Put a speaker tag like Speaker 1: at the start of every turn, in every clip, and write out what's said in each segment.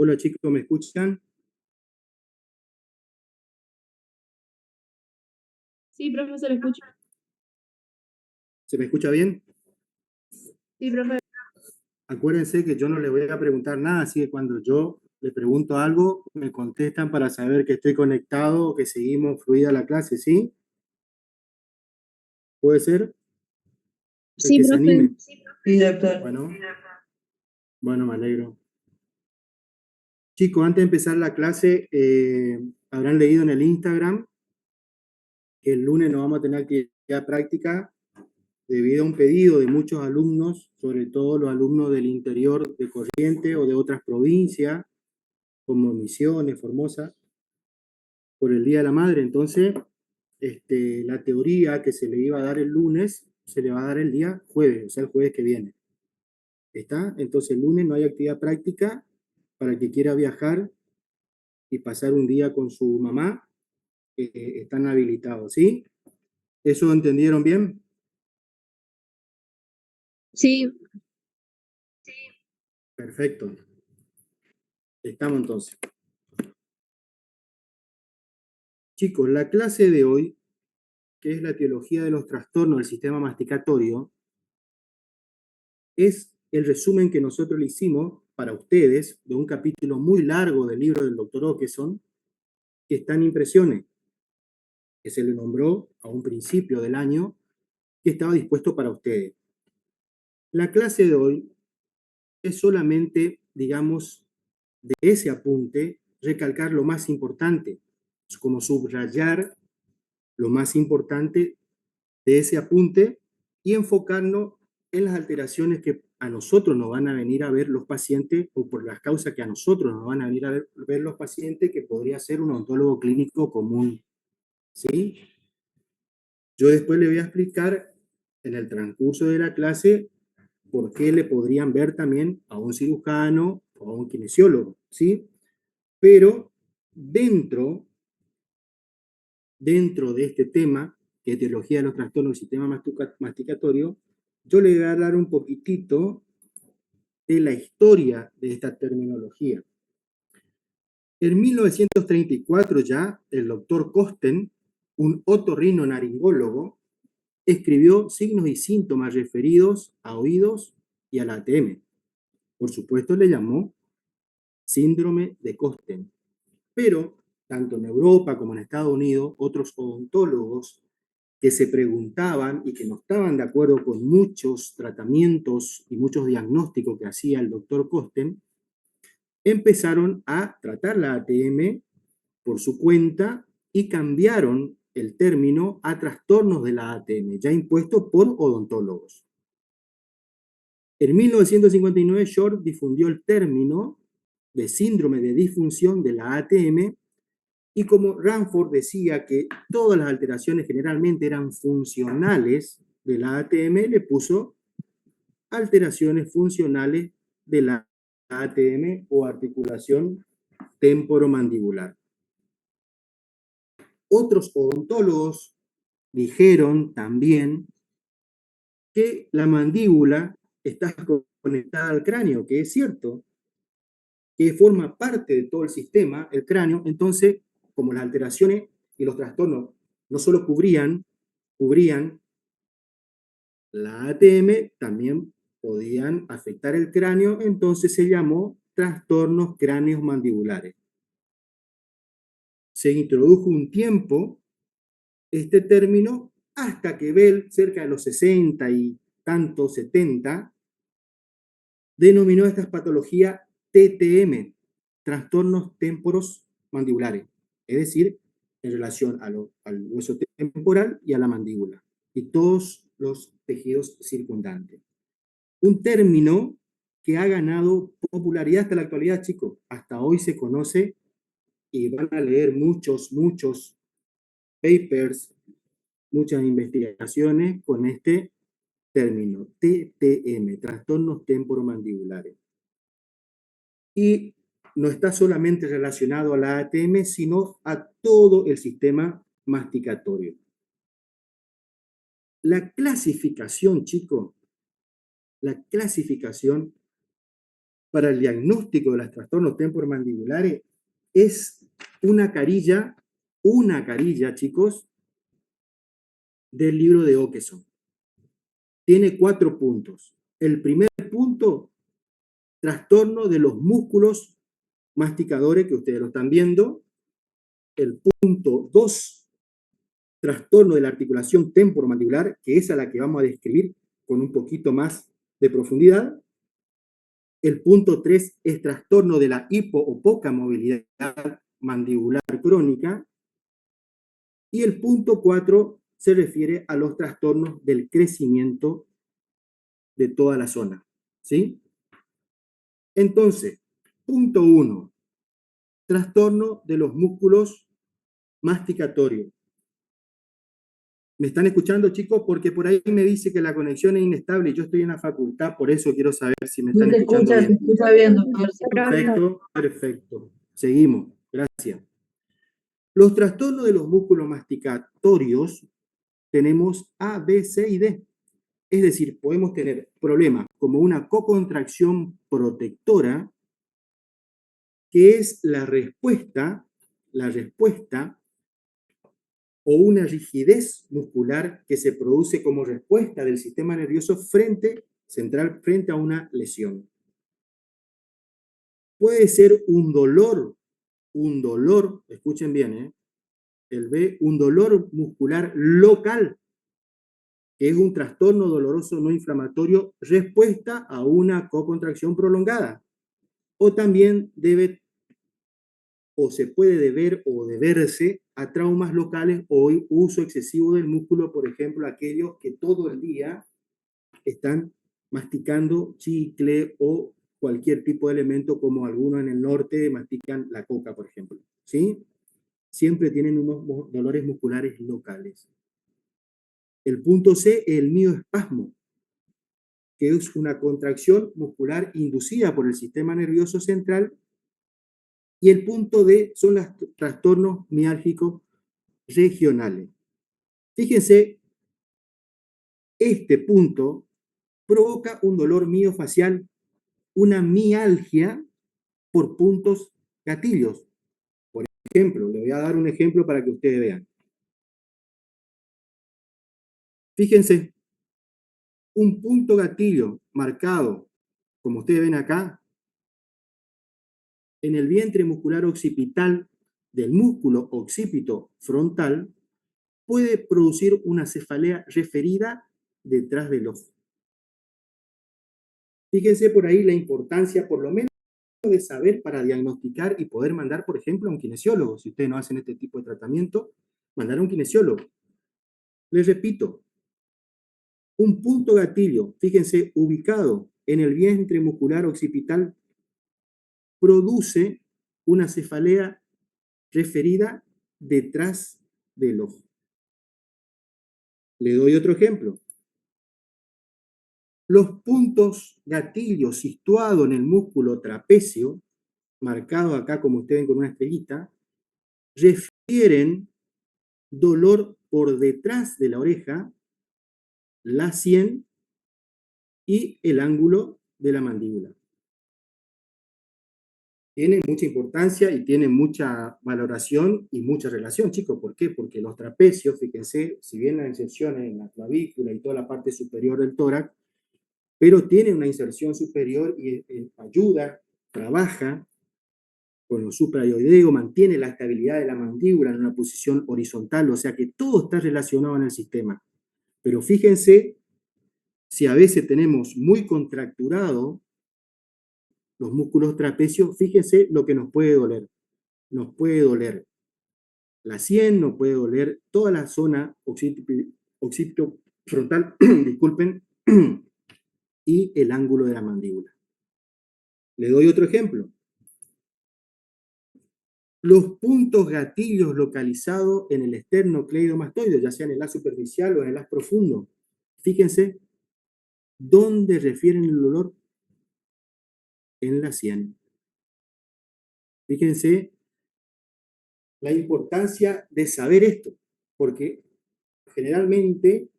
Speaker 1: Hola chicos, ¿me escuchan?
Speaker 2: Sí, profe, se le escucha.
Speaker 1: ¿Se me escucha bien?
Speaker 2: Sí, profe.
Speaker 1: Acuérdense que yo no les voy a preguntar nada, así que cuando yo les pregunto algo, me contestan para saber que estoy conectado o que seguimos fluida la clase, ¿sí? ¿Puede ser? El
Speaker 2: Sí,
Speaker 1: que se
Speaker 2: profe.
Speaker 1: anime.
Speaker 3: Sí, doctor.
Speaker 1: Bueno, bueno, me alegro. Chicos, antes de empezar la clase, habrán leído en el Instagram que el lunes no vamos a tener actividad práctica debido a un pedido de muchos alumnos, sobre todo los alumnos del interior de Corrientes o de otras provincias, como Misiones, Formosa, por el Día de la Madre. Entonces, la teoría que se le iba a dar el lunes, se le va a dar el día jueves, o sea, el jueves que viene. ¿Está? Entonces, el lunes no hay actividad práctica para el que quiera viajar y pasar un día con su mamá, están habilitados, ¿sí? ¿Eso entendieron bien?
Speaker 2: Sí,
Speaker 1: Perfecto. Estamos entonces. Chicos, la clase de hoy, que es la etiología de los trastornos del sistema masticatorio, es el resumen que nosotros le hicimos para ustedes de un capítulo muy largo del libro del doctor Okeson, que está en impresiones, que se le nombró a un principio del año, que estaba dispuesto para ustedes. La clase de hoy es solamente, digamos, de ese apunte, recalcar lo más importante, como subrayar lo más importante de ese apunte y enfocarnos en las alteraciones que a nosotros nos van a venir a ver los pacientes o por las causas que a nosotros nos van a venir a ver los pacientes, que podría ser un odontólogo clínico común, ¿sí? Yo después le voy a explicar en el transcurso de la clase por qué le podrían ver también a un cirujano o a un kinesiólogo, ¿sí? Pero dentro, dentro de este tema, que es etiología de los trastornos del sistema masticatorio, yo le voy a hablar un poquitito de la historia de esta terminología. En 1934 ya, el doctor Kosten, un otorrinolaringólogo, escribió signos y síntomas referidos a oídos y a la ATM. Por supuesto, le llamó síndrome de Kosten. Pero, tanto en Europa como en Estados Unidos, otros odontólogos que se preguntaban y que no estaban de acuerdo con muchos tratamientos y muchos diagnósticos que hacía el doctor Kosten, empezaron a tratar la ATM por su cuenta y cambiaron el término a trastornos de la ATM, ya impuesto por odontólogos. En 1959, Short difundió el término de síndrome de disfunción de la ATM y como Ranford decía que todas las alteraciones generalmente eran funcionales de la ATM, le puso alteraciones funcionales de la ATM o articulación temporomandibular. Otros odontólogos dijeron también que la mandíbula está conectada al cráneo, que es cierto, que forma parte de todo el sistema, el cráneo. Entonces, como las alteraciones y los trastornos no solo cubrían la ATM, también podían afectar el cráneo, entonces se llamó trastornos cráneos mandibulares. Se introdujo un tiempo este término hasta que Bell, cerca de los 60 y tanto, 70, denominó estas patologías TTM, trastornos temporos mandibulares, es decir, en relación al hueso temporal y a la mandíbula y todos los tejidos circundantes. Un término que ha ganado popularidad hasta la actualidad, chicos. Hasta hoy se conoce y van a leer muchos papers, muchas investigaciones con este término, TTM, trastornos temporomandibulares. Y no está solamente relacionado a la ATM, sino a todo el sistema masticatorio. La clasificación, chicos, la clasificación para el diagnóstico de los trastornos temporomandibulares es una carilla, chicos, del libro de Okeson. Tiene 4 puntos. El primer punto, trastorno de los músculos masticadores, que ustedes lo están viendo. El punto 2, trastorno de la articulación temporomandibular, que es a la que vamos a describir con un poquito más de profundidad. El punto 3 es trastorno de la hipo o poca movilidad mandibular crónica. Y el punto 4 se refiere a los trastornos del crecimiento de toda la zona, ¿sí? Entonces, punto 1, trastorno de los músculos masticatorios. ¿Me están escuchando, chicos? Porque por ahí me dice que la conexión es inestable y yo estoy en la facultad, por eso quiero saber si me están escuchando bien.
Speaker 3: Se escucha bien, doctor.
Speaker 1: Perfecto, perfecto. Seguimos, gracias. Los trastornos de los músculos masticatorios tenemos A, B, C y D. Es decir, podemos tener problemas como una cocontracción protectora, que es la respuesta o una rigidez muscular que se produce como respuesta del sistema nervioso central frente a una lesión. Puede ser un dolor, escuchen bien, el B, un dolor muscular local, que es un trastorno doloroso no inflamatorio, respuesta a una cocontracción prolongada. O también se puede deber o deberse a traumas locales o uso excesivo del músculo, por ejemplo, aquellos que todo el día están masticando chicle o cualquier tipo de elemento, como algunos en el norte mastican la coca, por ejemplo, ¿sí? Siempre tienen unos dolores musculares locales. El punto C es el mioespasmo, que es una contracción muscular inducida por el sistema nervioso central. Y el punto D son los trastornos miálgicos regionales. Fíjense, este punto provoca un dolor miofacial, una mialgia por puntos gatillos. Por ejemplo, le voy a dar un ejemplo para que ustedes vean. Fíjense, un punto gatillo marcado, como ustedes ven acá, en el vientre muscular occipital del músculo occipito frontal, puede producir una cefalea referida detrás del ojo. Fíjense por ahí la importancia, por lo menos, de saber para diagnosticar y poder mandar, por ejemplo, a un kinesiólogo. Si ustedes no hacen este tipo de tratamiento, mandar a un kinesiólogo. Les repito, un punto gatillo, fíjense, ubicado en el vientre muscular occipital, produce una cefalea referida detrás del ojo. Le doy otro ejemplo. Los puntos gatillos situados en el músculo trapecio, marcado acá como ustedes ven con una estrellita, refieren dolor por detrás de la oreja, la sien y el ángulo de la mandíbula. Tienen mucha importancia y tienen mucha valoración y mucha relación, chicos. ¿Por qué? Porque los trapecios, fíjense, si bien la inserción en la clavícula y toda la parte superior del tórax, pero tiene una inserción superior y ayuda, trabaja con lo suprayoideo, mantiene la estabilidad de la mandíbula en una posición horizontal, o sea que todo está relacionado en el sistema. Pero fíjense, si a veces tenemos muy contracturado los músculos trapecios, fíjense lo que nos puede doler. Nos puede doler la sien, nos puede doler toda la zona occipitofrontal, disculpen, y el ángulo de la mandíbula. Le doy otro ejemplo. Los puntos gatillos localizados en el esternocleidomastoideo, ya sea en el haz superficial o en el haz profundo. Fíjense, ¿dónde refieren el dolor? En la sien. Fíjense la importancia de saber esto, porque generalmente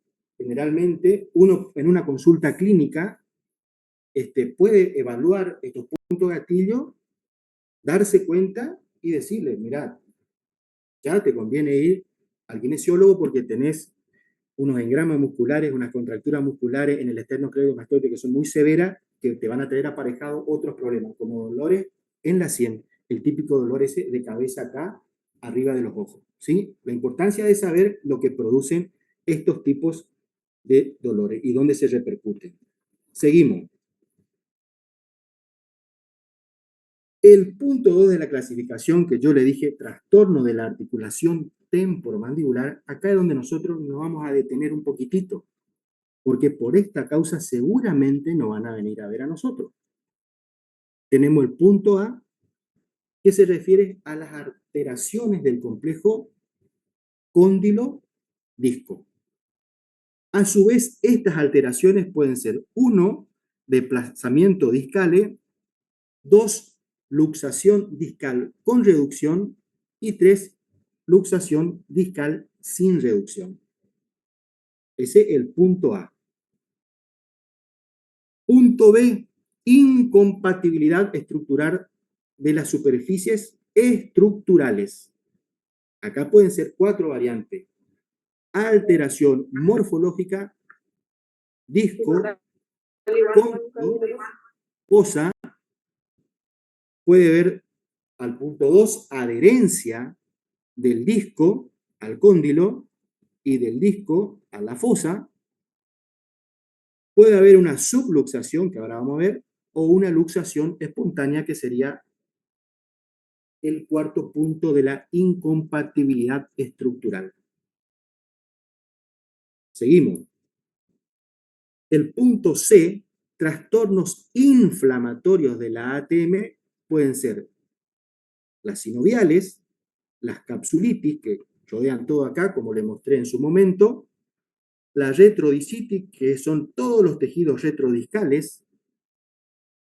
Speaker 1: uno en una consulta clínica puede evaluar estos punto gatillo, darse cuenta y decirle, mirad, ya te conviene ir al kinesiólogo porque tenés unos engramas musculares, unas contracturas musculares en el esternocleidomastoideo que son muy severas, que te van a traer aparejados otros problemas, como dolores en la sien, el típico dolor ese de cabeza acá, arriba de los ojos, ¿sí? La importancia de saber lo que producen estos tipos de dolores y dónde se repercuten. Seguimos. El punto 2 de la clasificación que yo le dije, trastorno de la articulación temporomandibular, acá es donde nosotros nos vamos a detener un poquitito, porque por esta causa seguramente no van a venir a ver a nosotros. Tenemos el punto A, que se refiere a las alteraciones del complejo cóndilo-disco. A su vez, estas alteraciones pueden ser 1, desplazamiento discales, 2, luxación discal con reducción y 3, luxación discal sin reducción. Ese es el punto A. Punto B, incompatibilidad estructural de las superficies estructurales. Acá pueden ser 4 variantes. Alteración morfológica, disco, cóndilo, fosa. Puede ver al punto 2, adherencia del disco al cóndilo y del disco a la fosa. Puede haber una subluxación, que ahora vamos a ver, o una luxación espontánea, que sería el cuarto punto de la incompatibilidad estructural. Seguimos. El punto C, trastornos inflamatorios de la ATM, pueden ser las sinoviales, las capsulitis, que rodean todo acá, como le mostré en su momento, la retrodicitis, que son todos los tejidos retrodiscales,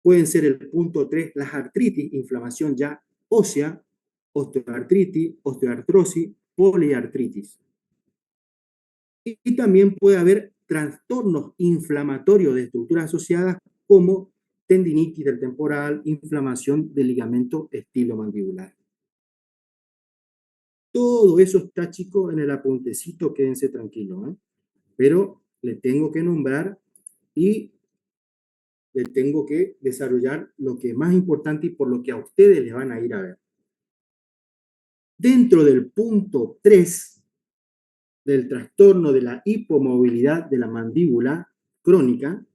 Speaker 1: pueden ser el punto 3, las artritis, inflamación ya ósea, osteoartritis, osteoartrosis, poliartritis. Y también puede haber trastornos inflamatorios de estructuras asociadas como tendinitis del temporal, inflamación del ligamento estilomandibular. Todo eso está, chicos, en el apuntecito, quédense tranquilos, ¿eh? Pero le tengo que nombrar y le tengo que desarrollar lo que es más importante y por lo que a ustedes les van a ir a ver. Dentro del punto 3 del trastorno de la hipomovilidad de la mandíbula crónica,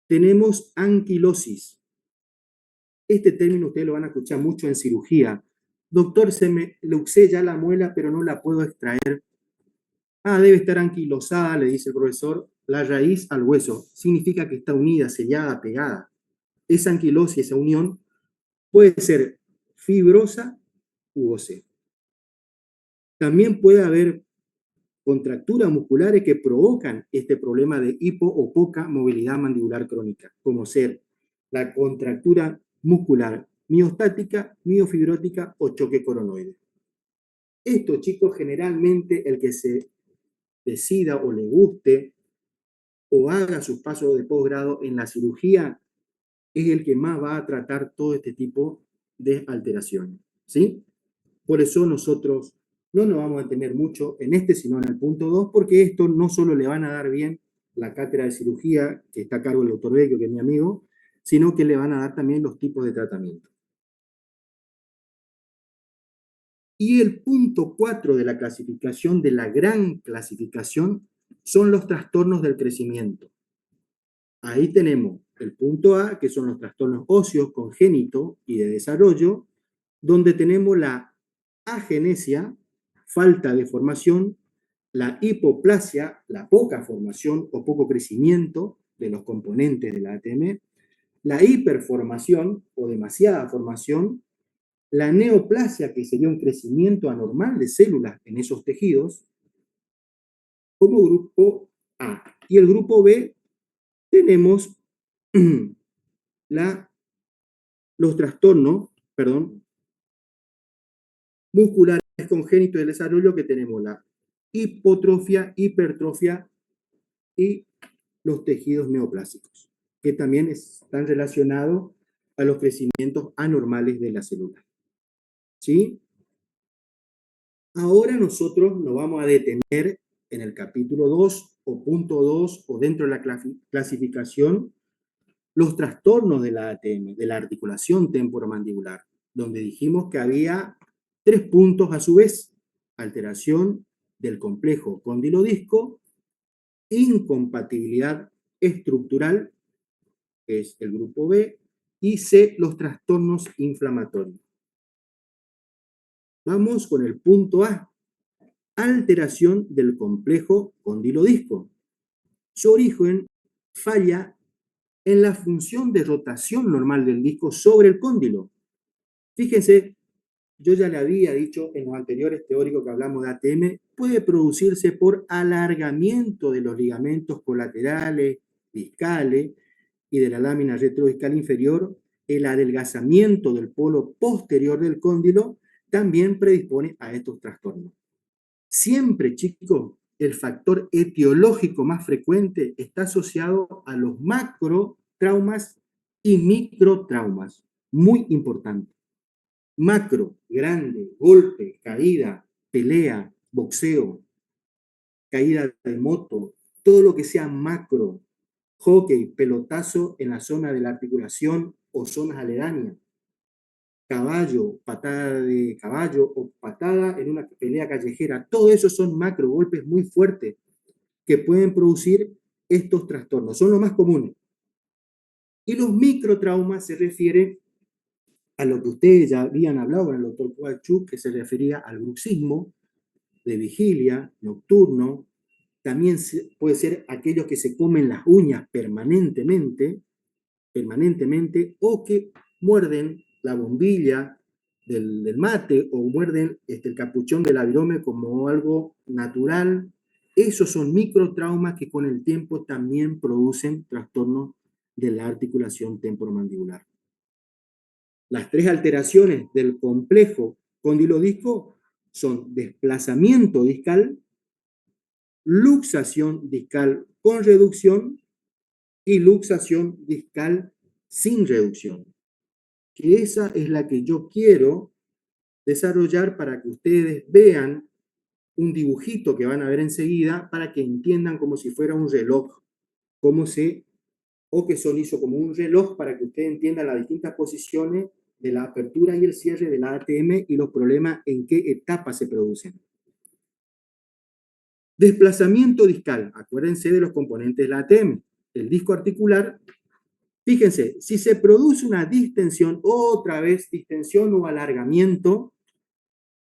Speaker 1: tenemos anquilosis. Este término ustedes lo van a escuchar mucho en cirugía. Doctor, se me luxé ya la muela, pero no la puedo extraer. Ah, debe estar anquilosada, le dice el profesor, la raíz al hueso. Significa que está unida, sellada, pegada. Esa anquilosis, esa unión, puede ser fibrosa u ósea. También puede haber contracturas musculares que provocan este problema de hipo o poca movilidad mandibular crónica, como ser la contractura muscular miostática, miofibrótica o choque coronoide. Esto, chicos, generalmente el que se decida o le guste o haga sus pasos de posgrado en la cirugía es el que más va a tratar todo este tipo de alteraciones, ¿sí? Por eso nosotros no nos vamos a detener mucho en este, sino en el punto 2, porque esto no solo le van a dar bien la cátedra de cirugía, que está a cargo del doctor Vecchio, que es mi amigo, sino que le van a dar también los tipos de tratamiento. Y el punto 4 de la clasificación, de la gran clasificación, son los trastornos del crecimiento. Ahí tenemos el punto A, que son los trastornos óseos congénitos y de desarrollo, donde tenemos la agenesia, falta de formación, la hipoplasia, la poca formación o poco crecimiento de los componentes de la ATM, la hiperformación o demasiada formación, la neoplasia, que sería un crecimiento anormal de células en esos tejidos, como grupo A. Y el grupo B tenemos los trastornos, musculares congénitos del desarrollo, que tenemos la hipotrofia, hipertrofia y los tejidos neoplásicos, que también están relacionados a los crecimientos anormales de la célula. ¿Sí? Ahora nosotros nos vamos a detener en el capítulo 2 o punto 2 o dentro de la clasificación los trastornos de la ATM, de la articulación temporomandibular, donde dijimos que había 3 puntos a su vez: alteración del complejo condilodisco, incompatibilidad estructural, que es el grupo B, y C, los trastornos inflamatorios. Vamos con el punto A: alteración del complejo condilodisco. Su origen falla en la función de rotación normal del disco sobre el cóndilo. Fíjense, yo ya le había dicho en los anteriores teóricos que hablamos de ATM, puede producirse por alargamiento de los ligamentos colaterales, discales y de la lámina retrodiscal inferior. El adelgazamiento del polo posterior del cóndilo también predispone a estos trastornos. Siempre, chicos, el factor etiológico más frecuente está asociado a los macrotraumas y microtraumas. Muy importante. Macro, grande, golpe, caída, pelea, boxeo, caída de moto, todo lo que sea macro, hockey, pelotazo en la zona de la articulación o zonas aledañas, caballo, patada de caballo o patada en una pelea callejera, todo eso son macro golpes muy fuertes que pueden producir estos trastornos, son los más comunes. Y los microtraumas se refieren a lo que ustedes ya habían hablado con el doctor Kuachuk, que se refería al bruxismo de vigilia, nocturno. También puede ser aquellos que se comen las uñas permanentemente, o que muerden la bombilla del mate o muerden el capuchón del virome como algo natural. Esos son microtraumas que con el tiempo también producen trastornos de la articulación temporomandibular. Las 3 alteraciones del complejo condilodisco son desplazamiento discal, luxación discal con reducción y luxación discal sin reducción. Que esa es la que yo quiero desarrollar para que ustedes vean un dibujito que van a ver enseguida para que entiendan como si fuera un reloj, o que son hizo como un reloj para que ustedes entiendan las distintas posiciones de la apertura y el cierre de la ATM y los problemas en qué etapa se producen. Desplazamiento discal, acuérdense de los componentes de la ATM. El disco articular, fíjense, si se produce una distensión, otra vez distensión o alargamiento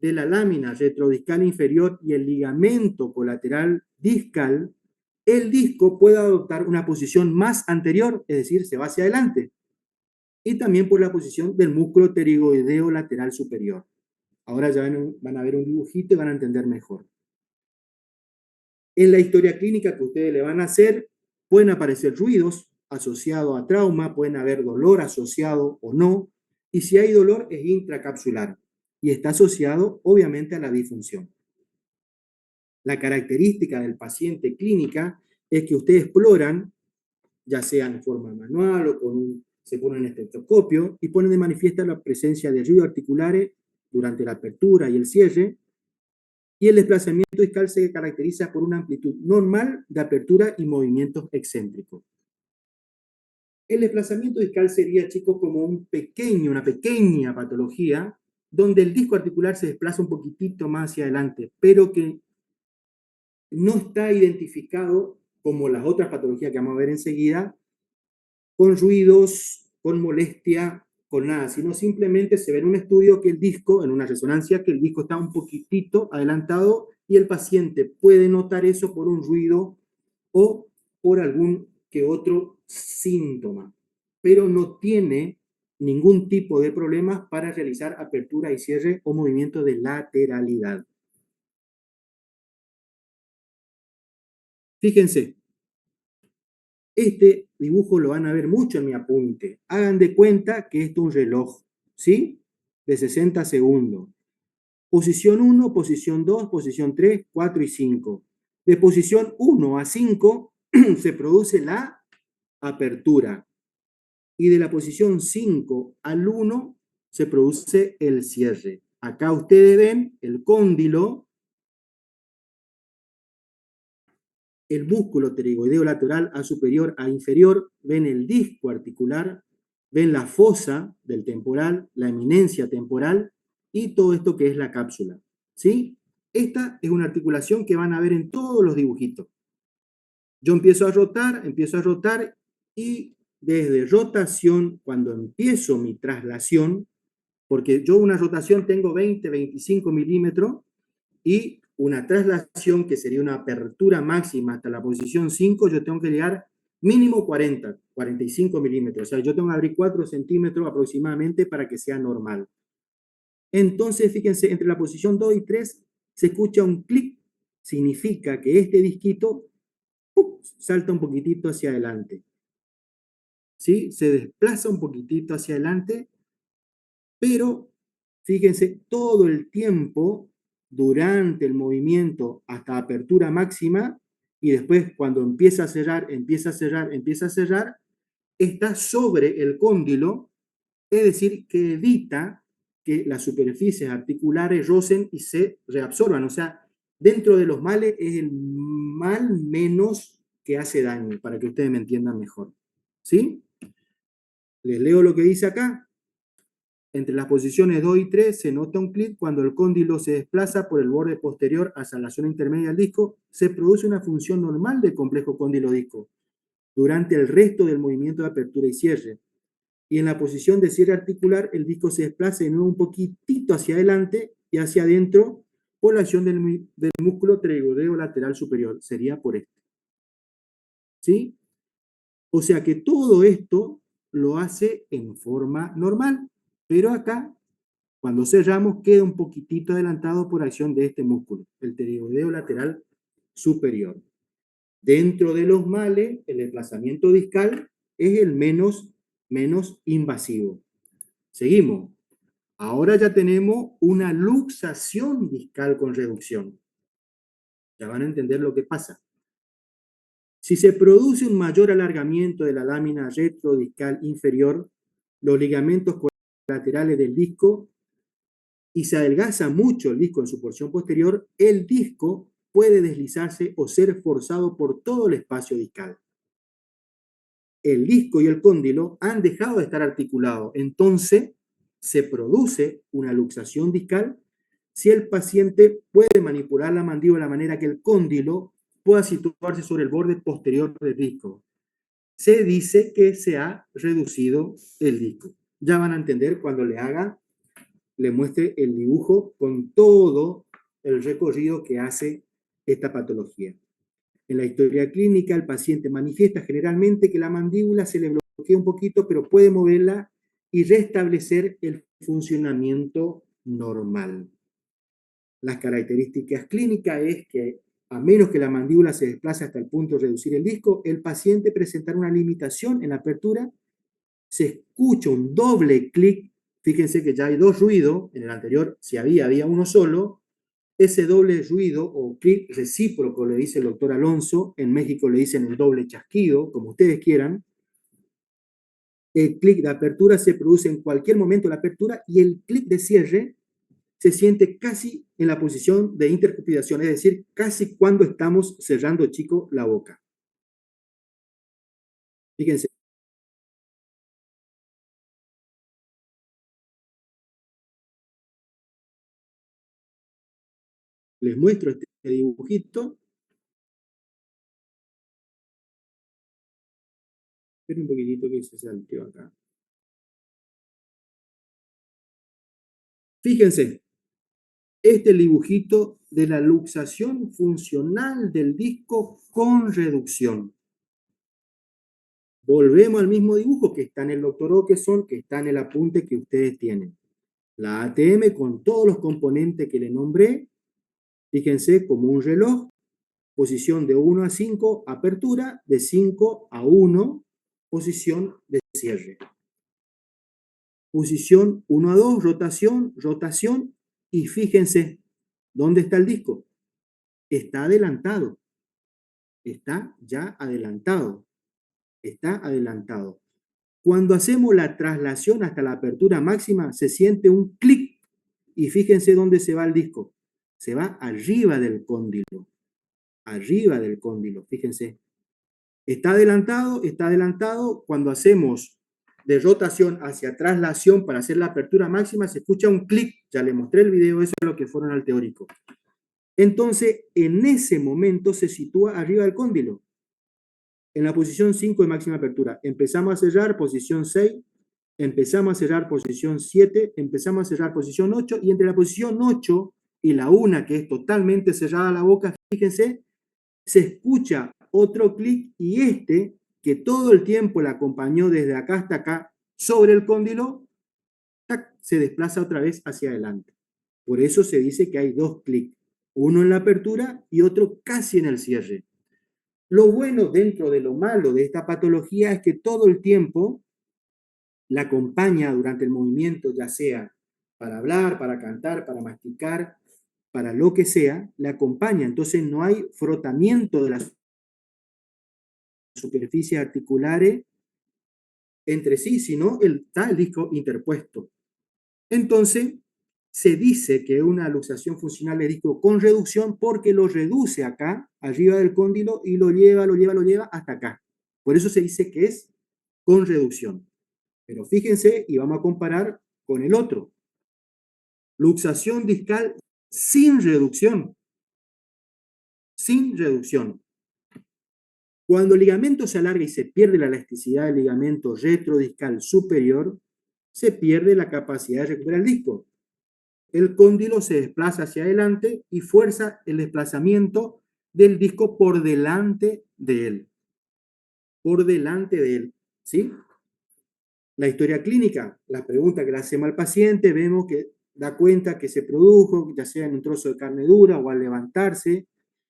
Speaker 1: de la lámina retrodiscal inferior y el ligamento colateral discal, el disco puede adoptar una posición más anterior, es decir, se va hacia adelante, y también por la posición del músculo pterigoideo lateral superior. Ahora ya van a ver un dibujito y van a entender mejor. En la historia clínica que ustedes le van a hacer, pueden aparecer ruidos asociados a trauma, pueden haber dolor asociado o no, y si hay dolor es intracapsular y está asociado obviamente a la disfunción. La característica del paciente clínica es que ustedes exploran, ya sea en forma manual o se ponen estetoscopio y ponen de manifiesto la presencia de ruidos articulares durante la apertura y el cierre, y el desplazamiento discal se caracteriza por una amplitud normal de apertura y movimientos excéntricos. El desplazamiento discal sería, chicos, como una pequeña patología donde el disco articular se desplaza un poquitito más hacia adelante, pero que no está identificado como las otras patologías que vamos a ver enseguida, con ruidos, con molestia, con nada, sino simplemente se ve en un estudio que el disco, en una resonancia, que el disco está un poquitito adelantado y el paciente puede notar eso por un ruido o por algún que otro síntoma, pero no tiene ningún tipo de problemas para realizar apertura y cierre o movimiento de lateralidad. Fíjense, este dibujo lo van a ver mucho en mi apunte. Hagan de cuenta que esto es un reloj, ¿sí? De 60 segundos. Posición 1, posición 2, posición 3, 4 y 5. De posición 1 a 5 se produce la apertura. y de la posición 5 al 1 se produce el cierre. Acá ustedes ven el cóndilo, el músculo pterigoideo lateral a superior a inferior, ven el disco articular, ven la fosa del temporal, la eminencia temporal y todo esto que es la cápsula. ¿Sí? Esta es una articulación que van a ver en todos los dibujitos. Yo empiezo a rotar y desde rotación, cuando empiezo mi traslación, porque yo una rotación tengo 20, 25 milímetros y una traslación que sería una apertura máxima hasta la posición 5, yo tengo que llegar mínimo 40, 45 milímetros. O sea, yo tengo que abrir 4 centímetros aproximadamente para que sea normal. Entonces, fíjense, entre la posición 2 y 3 se escucha un clic. Significa que este disquito salta un poquitito hacia adelante. ¿Sí? Se desplaza un poquitito hacia adelante, pero fíjense, todo el tiempo durante el movimiento hasta apertura máxima y después cuando empieza a cerrar, está sobre el cóndilo, es decir, que evita que las superficies articulares rocen y se reabsorban. O sea, dentro de los males es el mal menos que hace daño, para que ustedes me entiendan mejor. ¿Sí? Les leo lo que dice acá. Entre las posiciones 2 y 3 se nota un clic cuando el cóndilo se desplaza por el borde posterior hacia la zona intermedia del disco. Se produce una función normal del complejo cóndilo-disco durante el resto del movimiento de apertura y cierre. Y en la posición de cierre articular, el disco se desplaza de nuevo un poquitito hacia adelante y hacia adentro por la acción del músculo pterigoideo lateral superior. Sería por este. ¿Sí? O sea que todo esto lo hace en forma normal. Pero acá, cuando cerramos, queda un poquitito adelantado por acción de este músculo, el pterigoideo lateral superior. Dentro de los males, el desplazamiento discal es el menos invasivo. Seguimos. Ahora ya tenemos una luxación discal con reducción. Ya van a entender lo que pasa. Si se produce un mayor alargamiento de la lámina retrodiscal inferior, los ligamentos colaterales del disco, y se adelgaza mucho el disco en su porción posterior, el disco puede deslizarse o ser forzado por todo el espacio discal. El disco y el cóndilo han dejado de estar articulados, entonces se produce una luxación discal si el paciente puede manipular la mandíbula de manera que el cóndilo pueda situarse sobre el borde posterior del disco. Se dice que se ha reducido el disco. Ya van a entender cuando le muestre el dibujo con todo el recorrido que hace esta patología. En la historia clínica, el paciente manifiesta generalmente que la mandíbula se le bloquea un poquito, pero puede moverla y restablecer el funcionamiento normal. Las características clínicas es que, a menos que la mandíbula se desplace hasta el punto de reducir el disco, el paciente presentará una limitación en la apertura. Se escucha un doble clic. Fíjense que ya hay dos ruidos. En el anterior, si había uno solo. Ese doble ruido o clic recíproco, le dice el doctor Alonso. En México le dicen el doble chasquido, como ustedes quieran. El clic de apertura se produce en cualquier momento de la apertura y el clic de cierre se siente casi en la posición de intercupidación, es decir, casi cuando estamos cerrando, chico, la boca. Fíjense. Les muestro este dibujito. Esperen un poquitito que se salteó acá. Fíjense, este es el dibujito de la luxación funcional del disco con reducción. Volvemos al mismo dibujo que está en el doctor Okeson, que está en el apunte que ustedes tienen. La ATM con todos los componentes que le nombré, fíjense como un reloj, posición de 1 a 5, apertura, de 5 a 1, posición de cierre. Posición 1 a 2, rotación, rotación, y fíjense, ¿dónde está el disco? Está adelantado, está ya adelantado, está adelantado. Cuando hacemos la traslación hasta la apertura máxima, se siente un clic y fíjense dónde se va el disco. Se va arriba del cóndilo. Arriba del cóndilo, fíjense. Está adelantado, está adelantado. Cuando hacemos de rotación hacia traslación para hacer la apertura máxima, se escucha un clic. Ya le mostré el video, eso es lo que fueron al teórico. Entonces, en ese momento se sitúa arriba del cóndilo. En la posición 5 de máxima apertura. Empezamos a cerrar, posición 6. Empezamos a cerrar, posición 7. Empezamos a cerrar, posición 8. Y entre la posición 8 y la 1, que es totalmente cerrada la boca, fíjense, se escucha otro clic y este, que todo el tiempo la acompañó desde acá hasta acá, sobre el cóndilo, tac, se desplaza otra vez hacia adelante. Por eso se dice que hay dos clics, uno en la apertura y otro casi en el cierre. Lo bueno dentro de lo malo de esta patología es que todo el tiempo la acompaña durante el movimiento, ya sea para hablar, para cantar, para masticar, para lo que sea, la acompaña. Entonces no hay frotamiento de las superficies articulares entre sí, sino está el disco interpuesto. Entonces, se dice que es una luxación funcional de disco con reducción porque lo reduce acá, arriba del cóndilo, y lo lleva hasta acá. Por eso se dice que es con reducción. Pero fíjense, y vamos a comparar con el otro. Luxación discal sin reducción. Sin reducción. Cuando el ligamento se alarga y se pierde la elasticidad del ligamento retrodiscal superior, se pierde la capacidad de recuperar el disco. El cóndilo se desplaza hacia adelante y fuerza el desplazamiento del disco por delante de él. Por delante de él, ¿sí? La historia clínica, la pregunta que le hacemos al paciente, vemos que da cuenta que se produjo, ya sea en un trozo de carne dura o al levantarse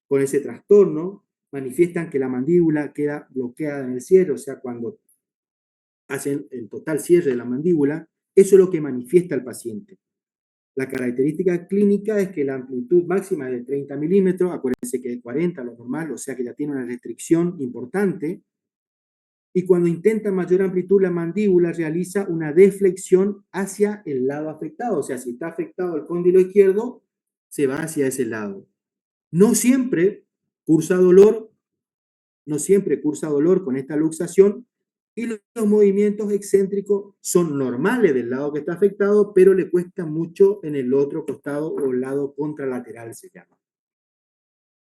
Speaker 1: con ese trastorno, manifiestan que la mandíbula queda bloqueada en el cierre, o sea, cuando hacen el total cierre de la mandíbula, eso es lo que manifiesta el paciente. La característica clínica es que la amplitud máxima es de 30 milímetros, acuérdense que es 40 lo normal, o sea que ya tiene una restricción importante, y cuando intenta mayor amplitud, la mandíbula realiza una deflexión hacia el lado afectado, o sea, si está afectado el cóndilo izquierdo, se va hacia ese lado. No siempre cursa dolor, con esta luxación, y los movimientos excéntricos son normales del lado que está afectado, pero le cuesta mucho en el otro costado o lado contralateral se llama.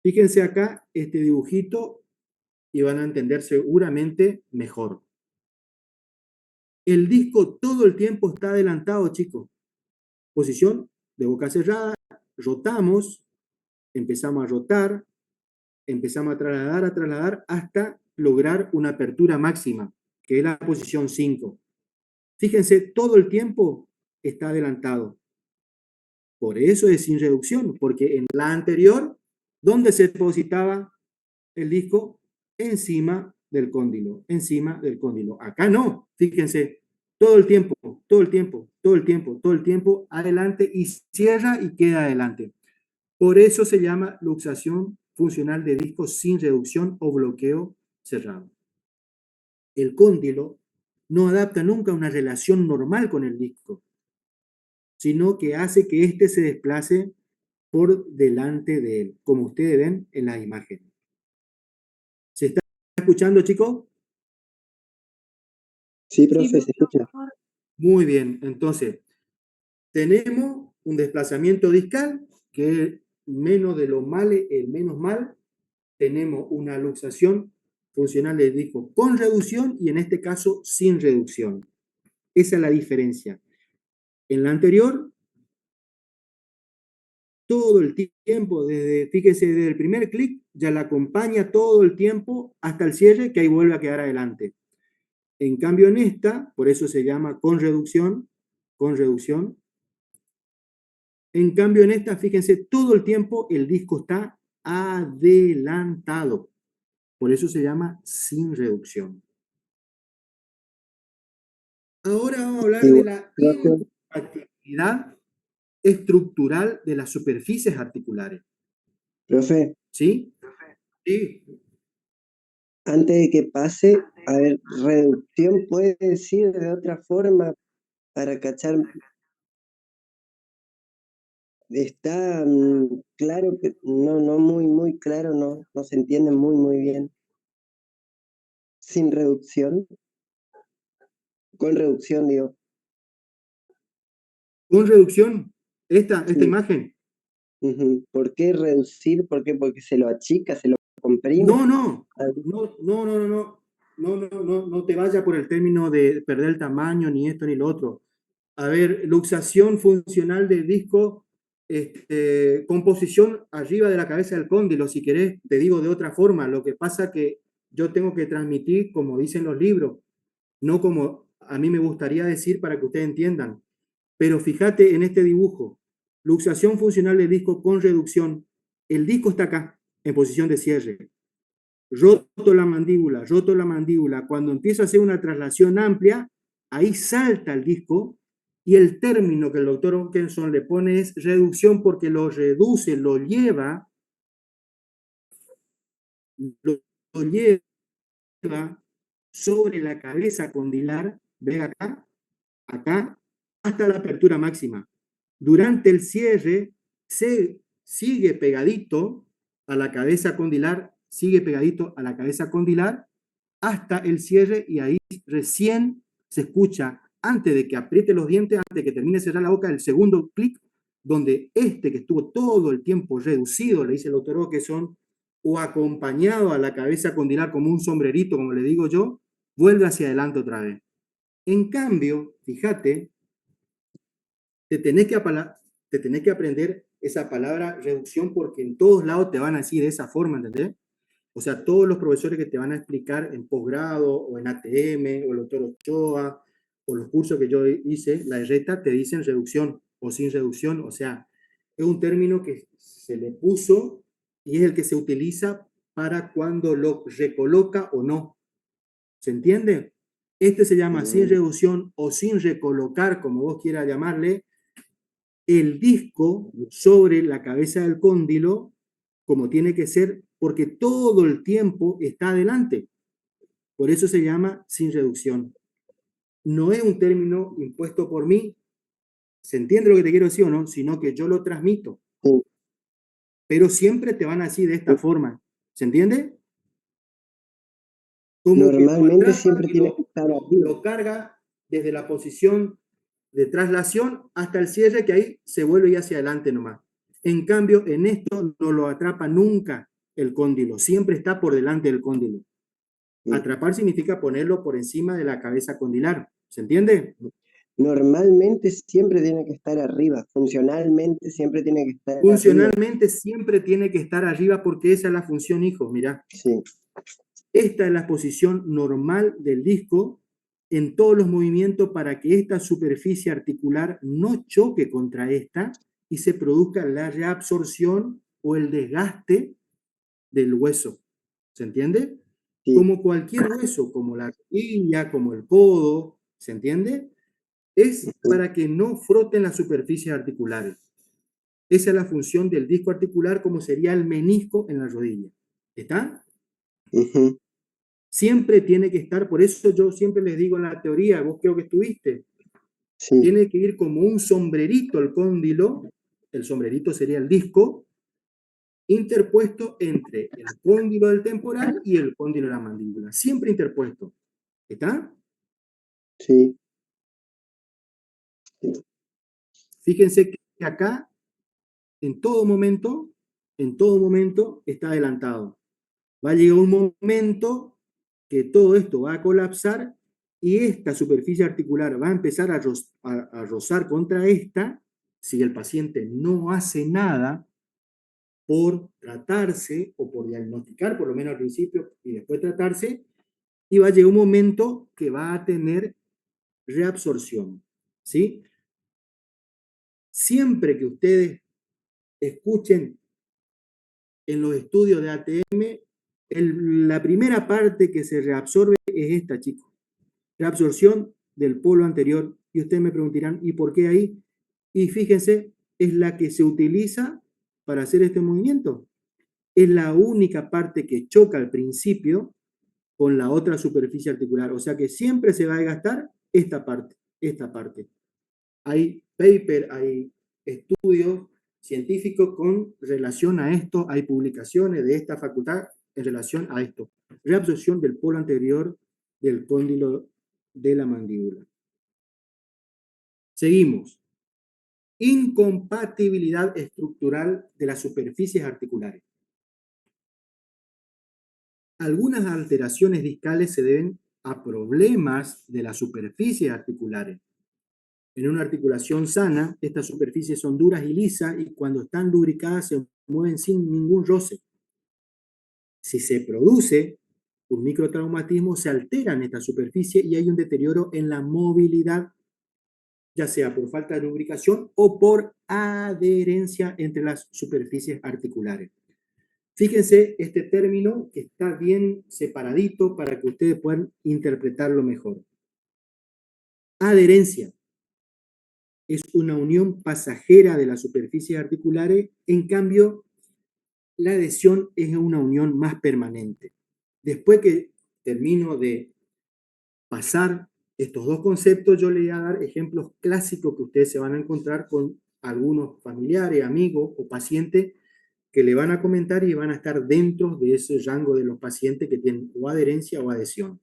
Speaker 1: Fíjense acá este dibujito y van a entender seguramente mejor. El disco todo el tiempo está adelantado, chicos. Posición de boca cerrada, rotamos, empezamos a rotar, empezamos a trasladar hasta lograr una apertura máxima, que es la posición 5. Fíjense, todo el tiempo está adelantado. Por eso es sin reducción, porque en la anterior, ¿dónde se depositaba el disco? Encima del cóndilo, encima del cóndilo. Acá no, fíjense, todo el tiempo, todo el tiempo, todo el tiempo, todo el tiempo, adelante y cierra y queda adelante. Por eso se llama luxación funcional de disco sin reducción o bloqueo cerrado. El cóndilo no adapta nunca una relación normal con el disco, sino que hace que éste se desplace por delante de él, como ustedes ven en la imagen. ¿Se está escuchando, chicos?
Speaker 3: Sí, profe, se escucha.
Speaker 1: Muy bien, entonces, tenemos un desplazamiento discal, que es menos de lo mal, el menos mal. Tenemos una luxación funcional del disco con reducción y en este caso sin reducción. Esa es la diferencia. En la anterior, todo el tiempo, fíjense, desde el primer clic, ya la acompaña todo el tiempo hasta el cierre, que ahí vuelve a quedar adelante. En cambio, en esta, por eso se llama con reducción, con reducción. En cambio, en esta, fíjense, todo el tiempo el disco está adelantado. Por eso se llama sin reducción. Ahora vamos a hablar de la incompatibilidad estructural de las superficies articulares.
Speaker 3: Profe,
Speaker 1: ¿Sí? Sí.
Speaker 3: Antes de que pase, a ver, reducción puede decir de otra forma para cachar. Está claro, que no muy claro, no se entiende muy bien. Sin reducción, con reducción, digo.
Speaker 1: Con reducción, esta
Speaker 3: Sí.
Speaker 1: imagen.
Speaker 3: ¿Por qué reducir? ¿Por qué? Porque se lo achica, se lo comprime.
Speaker 1: No te vayas por el término de perder el tamaño, ni esto ni lo otro. A ver, luxación funcional del disco, composición arriba de la cabeza del cóndilo, si querés, te digo de otra forma. Lo que pasa que yo tengo que transmitir como dicen los libros, no como a mí me gustaría decir para que ustedes entiendan. Pero fíjate en este dibujo, luxación funcional del disco con reducción. El disco está acá, en posición de cierre. Roto la mandíbula. Cuando empiezo a hacer una traslación amplia, ahí salta el disco y el término que el doctor Hawkinson le pone es reducción porque lo reduce, lo lleva sobre la cabeza condilar, ve acá, hasta la apertura máxima. Durante el cierre se sigue pegadito a la cabeza condilar, hasta el cierre y ahí recién se escucha, antes de que apriete los dientes, antes de que termine de cerrar la boca, el segundo clic, donde que estuvo todo el tiempo reducido, le dice el doctor que son, o acompañado a la cabeza condilar como un sombrerito, como le digo yo, vuelve hacia adelante otra vez. En cambio, fíjate, te tenés que aprender esa palabra reducción porque en todos lados te van a decir de esa forma, ¿entendés? O sea, todos los profesores que te van a explicar en posgrado o en ATM o el doctor Ochoa o los cursos que yo hice, la RETA, te dicen reducción o sin reducción. O sea, es un término que se le puso y es el que se utiliza para cuando lo recoloca o no. ¿Se entiende? Este se llama sin reducción o sin recolocar, como vos quieras llamarle, el disco sobre la cabeza del cóndilo como tiene que ser, porque todo el tiempo está adelante. Por eso se llama sin reducción. No es un término impuesto por mí, ¿se entiende lo que te quiero decir o no? Sino que yo lo transmito.
Speaker 3: Sí.
Speaker 1: Pero siempre te van a decir de esta forma, ¿se entiende? Como
Speaker 3: Normalmente
Speaker 1: que
Speaker 3: siempre tiene que estar arriba.
Speaker 1: lo carga desde la posición de traslación hasta el cierre, que ahí se vuelve y hacia adelante nomás. En cambio, en esto no lo atrapa nunca el cóndilo, siempre está por delante del cóndilo. Atrapar significa ponerlo por encima de la cabeza condilar, ¿se entiende?
Speaker 3: Normalmente siempre tiene que estar arriba, funcionalmente siempre tiene que estar
Speaker 1: funcionalmente arriba. Siempre tiene que estar arriba porque esa es la función, hijo, mirá.
Speaker 3: Sí.
Speaker 1: Esta es la posición normal del disco en todos los movimientos para que esta superficie articular no choque contra esta y se produzca la reabsorción o el desgaste del hueso. ¿Se entiende? Sí. Como cualquier hueso, como la rodilla, como el codo, ¿se entiende? Es para que no froten las superficies articulares. Esa es la función del disco articular, como sería el menisco en la rodilla. ¿Está? Siempre tiene que estar, por eso yo siempre les digo en la teoría, vos creo que estuviste, sí. Tiene que ir como un sombrerito el cóndilo, el sombrerito sería el disco, interpuesto entre el cóndilo del temporal y el cóndilo de la mandíbula, siempre interpuesto. ¿Está?
Speaker 3: Sí.
Speaker 1: Fíjense que acá, en todo momento, está adelantado. Va a llegar un momento que todo esto va a colapsar y esta superficie articular va a empezar a rozar contra esta si el paciente no hace nada por tratarse o por diagnosticar, por lo menos al principio, y después tratarse, y va a llegar un momento que va a tener reabsorción, ¿sí? Siempre que ustedes escuchen en los estudios de ATM, la primera parte que se reabsorbe es esta, chicos. Reabsorción del polo anterior. Y ustedes me preguntarán, ¿y por qué ahí? Y fíjense, es la que se utiliza para hacer este movimiento. Es la única parte que choca al principio con la otra superficie articular. O sea que siempre se va a desgastar esta parte, esta parte. Hay paper, hay estudios científicos con relación a esto, hay publicaciones de esta facultad en relación a esto. Reabsorción del polo anterior del cóndilo de la mandíbula. Seguimos. Incompatibilidad estructural de las superficies articulares. Algunas alteraciones discales se deben a problemas de las superficies articulares. En una articulación sana, estas superficies son duras y lisas y cuando están lubricadas se mueven sin ningún roce. Si se produce un microtraumatismo, se alteran estas superficies y hay un deterioro en la movilidad, ya sea por falta de lubricación o por adherencia entre las superficies articulares. Fíjense este término que está bien separadito para que ustedes puedan interpretarlo mejor. Adherencia es una unión pasajera de las superficies articulares, en cambio, la adhesión es una unión más permanente. Después que termino de pasar estos dos conceptos, yo les voy a dar ejemplos clásicos que ustedes se van a encontrar con algunos familiares, amigos o pacientes que le van a comentar y van a estar dentro de ese rango de los pacientes que tienen o adherencia o adhesión.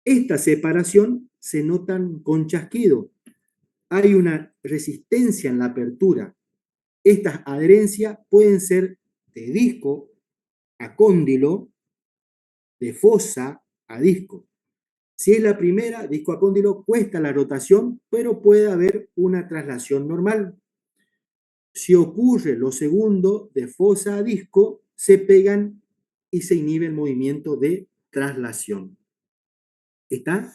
Speaker 1: Esta separación se notan con chasquido. Hay una resistencia en la apertura. Estas adherencias pueden ser de disco a cóndilo, de fosa a disco. Si es la primera, disco a cóndilo, cuesta la rotación, pero puede haber una traslación normal. Si ocurre lo segundo, de fosa a disco, se pegan y se inhibe el movimiento de traslación. ¿Está?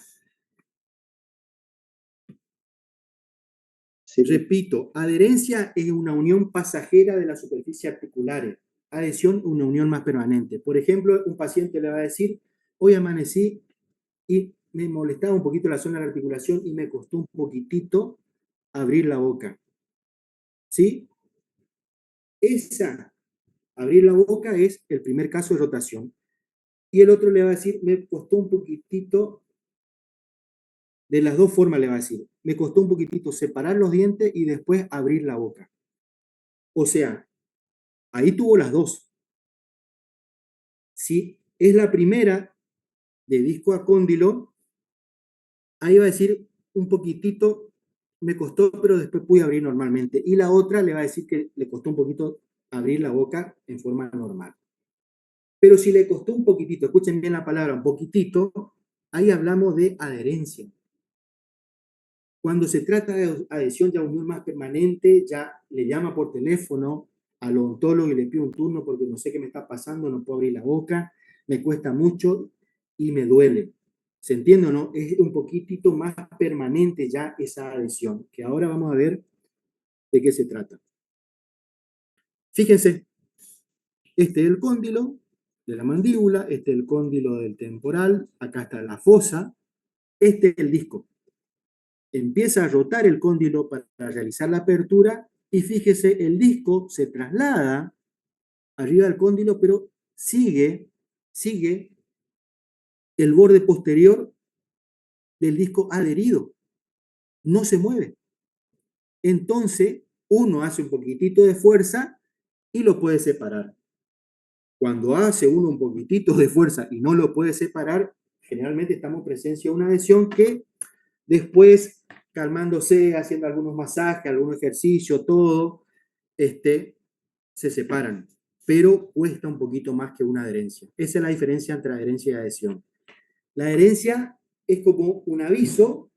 Speaker 3: Sí.
Speaker 1: Repito, adherencia es una unión pasajera de las superficies articulares. Adhesión, una unión más permanente. Por ejemplo, un paciente le va a decir, hoy amanecí y me molestaba un poquito la zona de la articulación y me costó un poquitito abrir la boca. ¿Sí? Abrir la boca es el primer caso de rotación. Y el otro le va a decir, me costó un poquitito, de las dos formas le va a decir, me costó un poquitito separar los dientes y después abrir la boca. O sea, ahí tuvo las dos. Si es la primera de disco a cóndilo, ahí va a decir un poquitito, me costó, pero después pude abrir normalmente. Y la otra le va a decir que le costó un poquito abrir la boca en forma normal. Pero si le costó un poquitito, escuchen bien la palabra, un poquitito, ahí hablamos de adherencia. Cuando se trata de adhesión ya unión más permanente, ya le llama por teléfono al odontólogo y le pide un turno porque no sé qué me está pasando, no puedo abrir la boca, me cuesta mucho y me duele. ¿Se entiende o no? Es un poquitito más permanente ya esa adhesión, que ahora vamos a ver de qué se trata. Fíjense, este es el cóndilo de la mandíbula, este es el cóndilo del temporal, acá está la fosa, este es el disco. Empieza a rotar el cóndilo para realizar la apertura y fíjese, el disco se traslada arriba del cóndilo, pero sigue el borde posterior del disco adherido, no se mueve. Entonces, uno hace un poquitito de fuerza y lo puede separar. Cuando hace uno un poquitito de fuerza y no lo puede separar, generalmente estamos en presencia de una adhesión que después, calmándose, haciendo algunos masajes, algún ejercicio, todo, se separan. Pero cuesta un poquito más que una adherencia. Esa es la diferencia entre adherencia y adhesión. La adherencia es como un aviso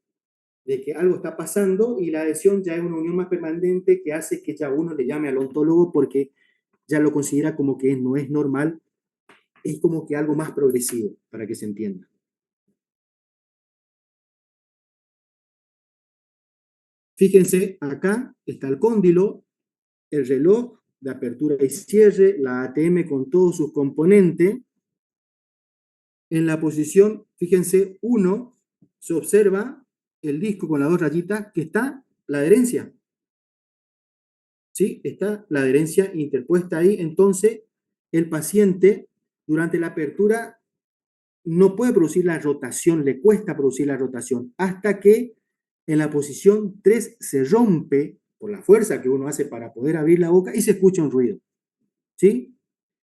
Speaker 1: de que algo está pasando y la adhesión ya es una unión más permanente que hace que ya uno le llame al odontólogo porque ya lo considera como que no es normal, es como que algo más progresivo, para que se entienda. Fíjense, acá está el cóndilo, el reloj de apertura y cierre, la ATM con todos sus componentes. En la posición, fíjense, 1, se observa el disco con las dos rayitas que está la adherencia. ¿Sí? Está la adherencia interpuesta ahí. Entonces, el paciente, durante la apertura, no puede producir la rotación, le cuesta producir la rotación, hasta que en la posición 3 se rompe por la fuerza que uno hace para poder abrir la boca y se escucha un ruido, ¿sí?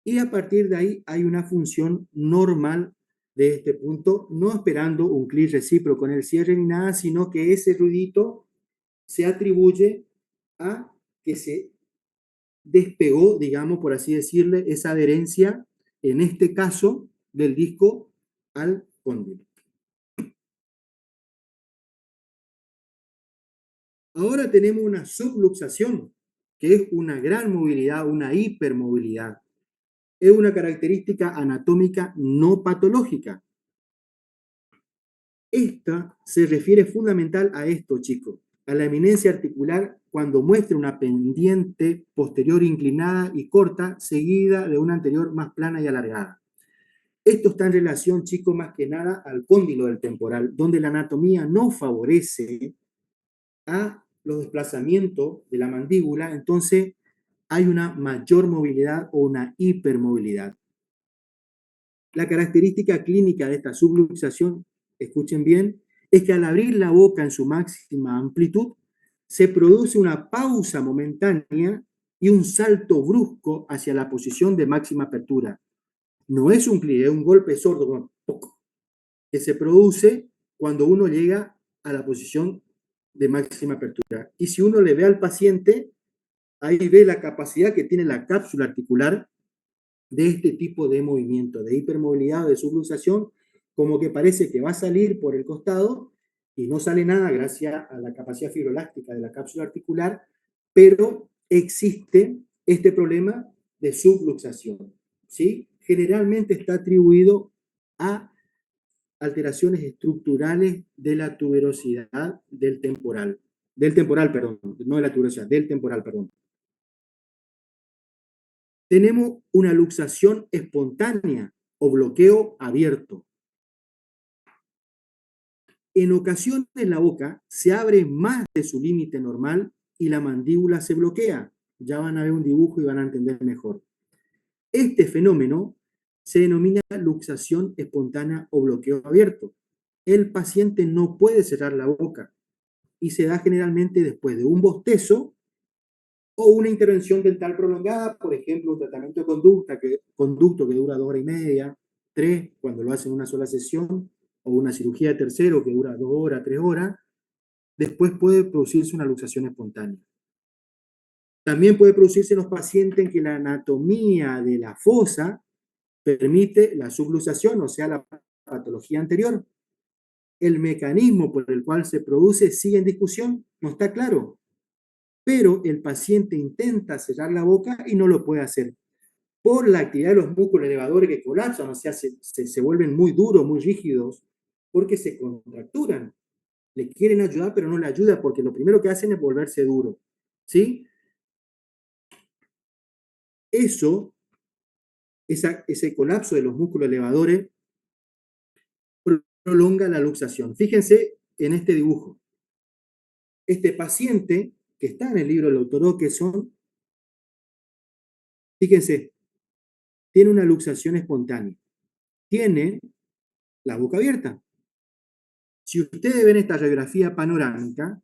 Speaker 1: Y a partir de ahí hay una función normal de este punto, no esperando un clic recíproco en el cierre ni nada, sino que ese ruidito se atribuye a que se despegó, digamos, por así decirle, esa adherencia, en este caso, del disco al cóndilo. Ahora tenemos una subluxación, que es una gran movilidad, una hipermovilidad. Es una característica anatómica no patológica. Esta se refiere fundamental a esto, chicos, a la eminencia articular cuando muestra una pendiente posterior inclinada y corta, seguida de una anterior más plana y alargada. Esto está en relación, chicos, más que nada al cóndilo del temporal, donde la anatomía no favorece a los desplazamientos de la mandíbula, entonces hay una mayor movilidad o una hipermovilidad. La característica clínica de esta subluxación, escuchen bien, es que al abrir la boca en su máxima amplitud, se produce una pausa momentánea y un salto brusco hacia la posición de máxima apertura. No es un clic, es un golpe sordo, que se produce cuando uno llega a la posición de máxima apertura. Y si uno le ve al paciente, ahí ve la capacidad que tiene la cápsula articular de este tipo de movimiento, de hipermovilidad o de subluxación, como que parece que va a salir por el costado y no sale nada gracias a la capacidad fibroelástica de la cápsula articular, pero existe este problema de subluxación, ¿sí? Generalmente está atribuido a alteraciones estructurales de la tuberosidad del temporal, perdón, no de la tuberosidad, del temporal, perdón. Tenemos una luxación espontánea o bloqueo abierto. En ocasiones la boca se abre más de su límite normal y la mandíbula se bloquea. Ya van a ver un dibujo y van a entender mejor. Este fenómeno se denomina luxación espontánea o bloqueo abierto. El paciente no puede cerrar la boca y se da generalmente después de un bostezo o una intervención dental prolongada, por ejemplo, un tratamiento de conducto que dura 2 horas y media, 3 cuando lo hacen en una sola sesión, o una cirugía de tercero que dura 2 horas, 3 horas, después puede producirse una luxación espontánea. También puede producirse en los pacientes en que la anatomía de la fosa permite la subluxación, o sea, la patología anterior. El mecanismo por el cual se produce sigue en discusión, no está claro, pero el paciente intenta cerrar la boca y no lo puede hacer por la actividad de los músculos elevadores que colapsan, o sea, se vuelven muy duros, muy rígidos, porque se contracturan. Le quieren ayudar, pero no le ayuda porque lo primero que hacen es volverse duro, ¿sí? Eso, ese colapso de los músculos elevadores prolonga la luxación. Fíjense en este dibujo. Este paciente que está en el libro del doctor Okeson, fíjense, tiene una luxación espontánea. Tiene la boca abierta. Si ustedes ven esta radiografía panorámica,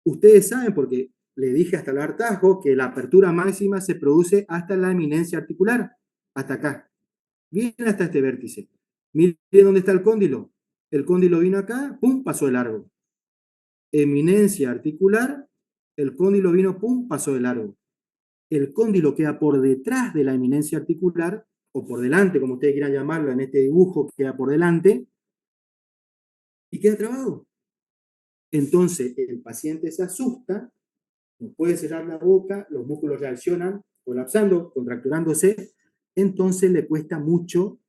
Speaker 1: ustedes saben, porque le dije hasta el hartazgo, que la apertura máxima se produce hasta la eminencia articular, hasta acá. Viene hasta este vértice. Miren dónde está el cóndilo. El cóndilo vino acá, pum, pasó de largo. Eminencia articular, el cóndilo vino, pum, pasó de largo. El cóndilo queda por detrás de la eminencia articular, o por delante, como ustedes quieran llamarlo, en este dibujo queda por delante, y queda trabado. Entonces el paciente se asusta, no puede cerrar la boca, los músculos reaccionan, colapsando, contracturándose, entonces le cuesta mucho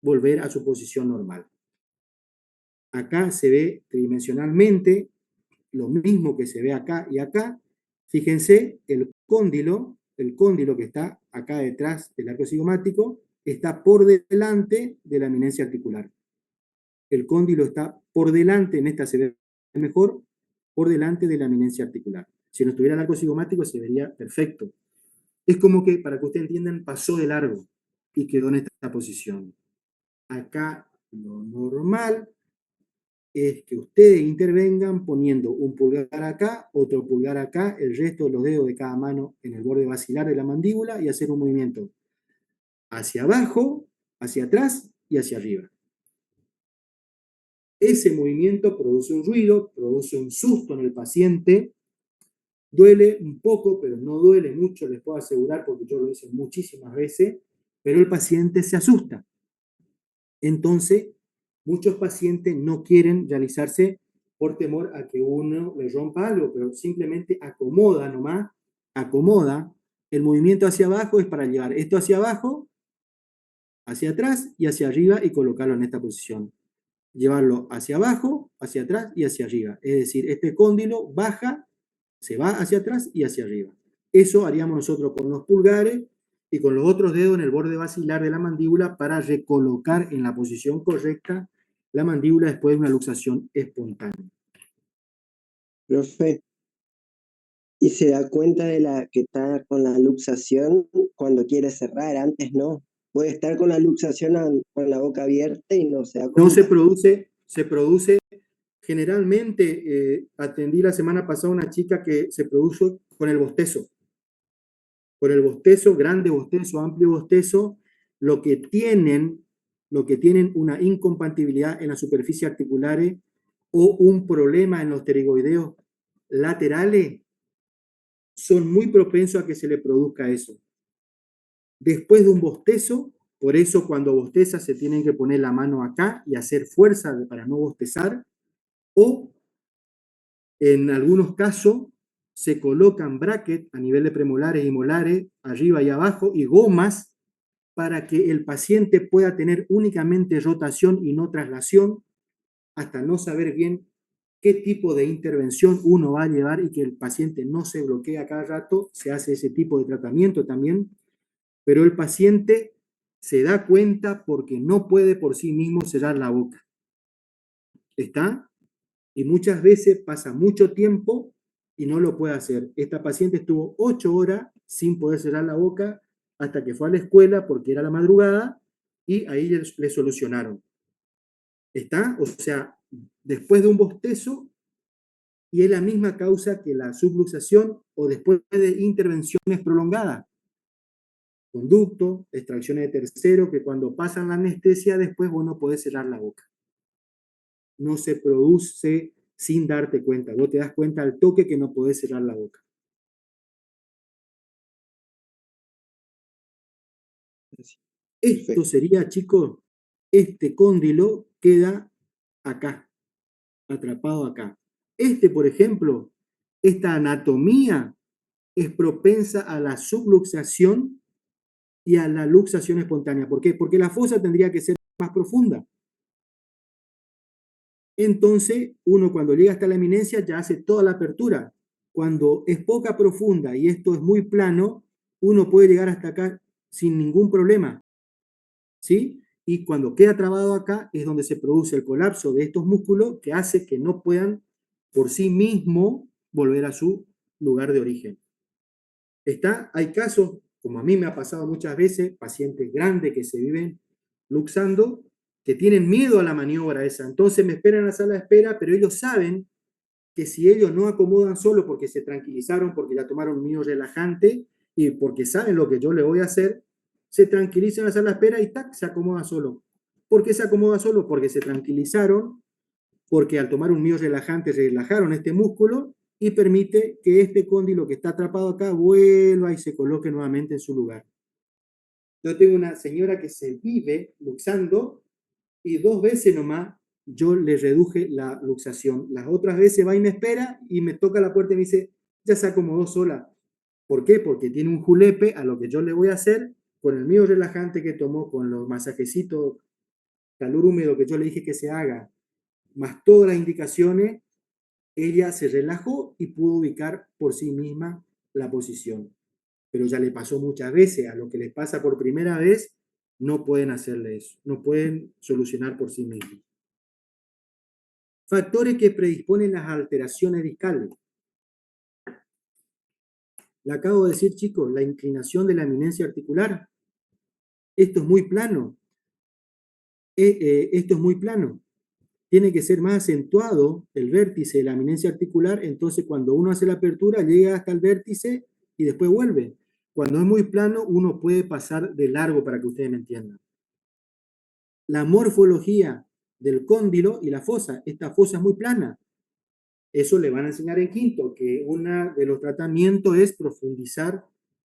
Speaker 1: volver a su posición normal. Acá se ve tridimensionalmente lo mismo que se ve acá y acá. Fíjense, el cóndilo que está acá detrás del arco cigomático, está por delante de la eminencia articular. El cóndilo está por delante, en esta se ve mejor, por delante de la eminencia articular. Si no estuviera el arco cigomático se vería perfecto. Es como que, para que ustedes entiendan, pasó de largo y quedó en esta posición. Acá lo normal es que ustedes intervengan poniendo un pulgar acá, otro pulgar acá, el resto de los dedos de cada mano en el borde basilar de la mandíbula y hacer un movimiento hacia abajo, hacia atrás y hacia arriba. Ese movimiento produce un ruido, produce un susto en el paciente, duele un poco, pero no duele mucho, les puedo asegurar, porque yo lo hice muchísimas veces, pero el paciente se asusta. Entonces, muchos pacientes no quieren realizarse por temor a que uno le rompa algo, pero simplemente acomoda nomás, acomoda. El movimiento hacia abajo es para llevar esto hacia abajo, hacia atrás y hacia arriba y colocarlo en esta posición. Llevarlo hacia abajo, hacia atrás y hacia arriba. Es decir, este cóndilo baja, se va hacia atrás y hacia arriba. Eso haríamos nosotros con los pulgares y con los otros dedos en el borde basilar de la mandíbula para recolocar en la posición correcta la mandíbula después de una luxación espontánea.
Speaker 3: Profe, ¿y se da cuenta de la que está con la luxación cuando quiere cerrar? Antes no. Puede estar con la luxación con la boca abierta y no se da
Speaker 1: No se
Speaker 3: cuenta.
Speaker 1: produce generalmente, atendí la semana pasada a una chica que se produjo con el bostezo. Por el bostezo, grande bostezo, amplio bostezo, lo que tienen una incompatibilidad en las superficies articulares o un problema en los pterigoideos laterales, son muy propensos a que se le produzca eso. Después de un bostezo, por eso cuando bosteza se tienen que poner la mano acá y hacer fuerza para no bostezar, o en algunos casos se colocan brackets a nivel de premolares y molares, arriba y abajo, y gomas para que el paciente pueda tener únicamente rotación y no traslación, hasta no saber bien qué tipo de intervención uno va a llevar y que el paciente no se bloquee a cada rato. Se hace ese tipo de tratamiento también, pero el paciente se da cuenta porque no puede por sí mismo cerrar la boca. ¿Está? Y muchas veces pasa mucho tiempo y no lo puede hacer. Esta paciente estuvo 8 horas sin poder cerrar la boca hasta que fue a la escuela porque era la madrugada y ahí le solucionaron. ¿Está? O sea, después de un bostezo, y es la misma causa que la subluxación o después de intervenciones prolongadas. Conducto, extracciones de tercero, que cuando pasan la anestesia después vos no podés cerrar la boca. No se produce sin darte cuenta. Vos te das cuenta al toque que no podés cerrar la boca. Esto sería, chicos, este cóndilo queda acá, atrapado acá. Este, por ejemplo, esta anatomía es propensa a la subluxación y a la luxación espontánea. ¿Por qué? Porque la fosa tendría que ser más profunda. Entonces, uno cuando llega hasta la eminencia ya hace toda la apertura. Cuando es poca profunda y esto es muy plano, uno puede llegar hasta acá sin ningún problema. ¿Sí? Y cuando queda trabado acá es donde se produce el colapso de estos músculos que hace que no puedan por sí mismo volver a su lugar de origen. Hay casos, como a mí me ha pasado muchas veces, pacientes grandes que se viven luxando, que tienen miedo a la maniobra esa. Entonces me esperan en la sala de espera, pero ellos saben que si ellos no acomodan solo porque se tranquilizaron, porque ya tomaron un mío relajante y porque saben lo que yo le voy a hacer, se tranquilizan en la sala de espera y ¡tac! Se acomoda solo. ¿Por qué se acomoda solo? Porque se tranquilizaron, porque al tomar un mío relajante relajaron este músculo y permite que este cóndilo que está atrapado acá vuelva y se coloque nuevamente en su lugar. Yo tengo una señora que se vive luxando y 2 veces nomás yo le reduje la luxación. Las otras veces va y me espera y me toca la puerta y me dice, ya se acomodó sola. ¿Por qué? Porque tiene un julepe a lo que yo le voy a hacer con el mío relajante que tomó, con los masajecitos, calor húmedo que yo le dije que se haga, más todas las indicaciones, ella se relajó y pudo ubicar por sí misma la posición. Pero ya le pasó muchas veces. A lo que les pasa por primera vez, no pueden hacerle eso. No pueden solucionar por sí mismos. Factores que predisponen las alteraciones discales. Le acabo de decir, chicos, la inclinación de la eminencia articular. Esto es muy plano. esto es muy plano. Tiene que ser más acentuado el vértice de la eminencia articular, entonces cuando uno hace la apertura llega hasta el vértice y después vuelve. Cuando es muy plano, uno puede pasar de largo para que ustedes me entiendan. La morfología del cóndilo y la fosa. Esta fosa es muy plana. Eso le van a enseñar en quinto, que uno de los tratamientos es profundizar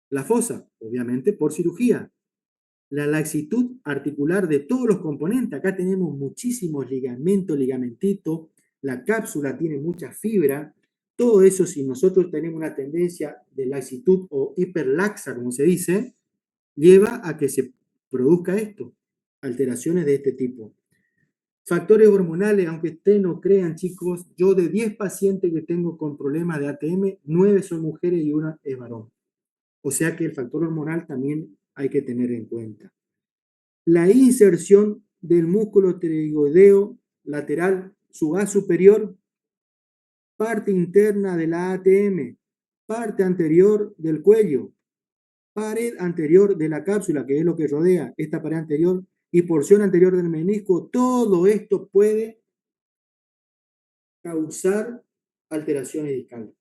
Speaker 1: la fosa, obviamente por cirugía. La laxitud articular de todos los componentes. Acá tenemos muchísimos ligamentos, ligamentitos. La cápsula tiene mucha fibra. Todo eso, si nosotros tenemos una tendencia de laxitud o hiperlaxa, como se dice, lleva a que se produzca esto, alteraciones de este tipo. Factores hormonales, aunque ustedes no crean, chicos, yo de 10 pacientes que tengo con problemas de ATM, 9 son mujeres y 1 es varón. O sea que el factor hormonal también hay que tener en cuenta. La inserción del músculo pterygoideo lateral, su haz superior, parte interna de la ATM, parte anterior del cuello, pared anterior de la cápsula, que es lo que rodea esta pared anterior, y porción anterior del menisco, todo esto puede causar alteraciones discales.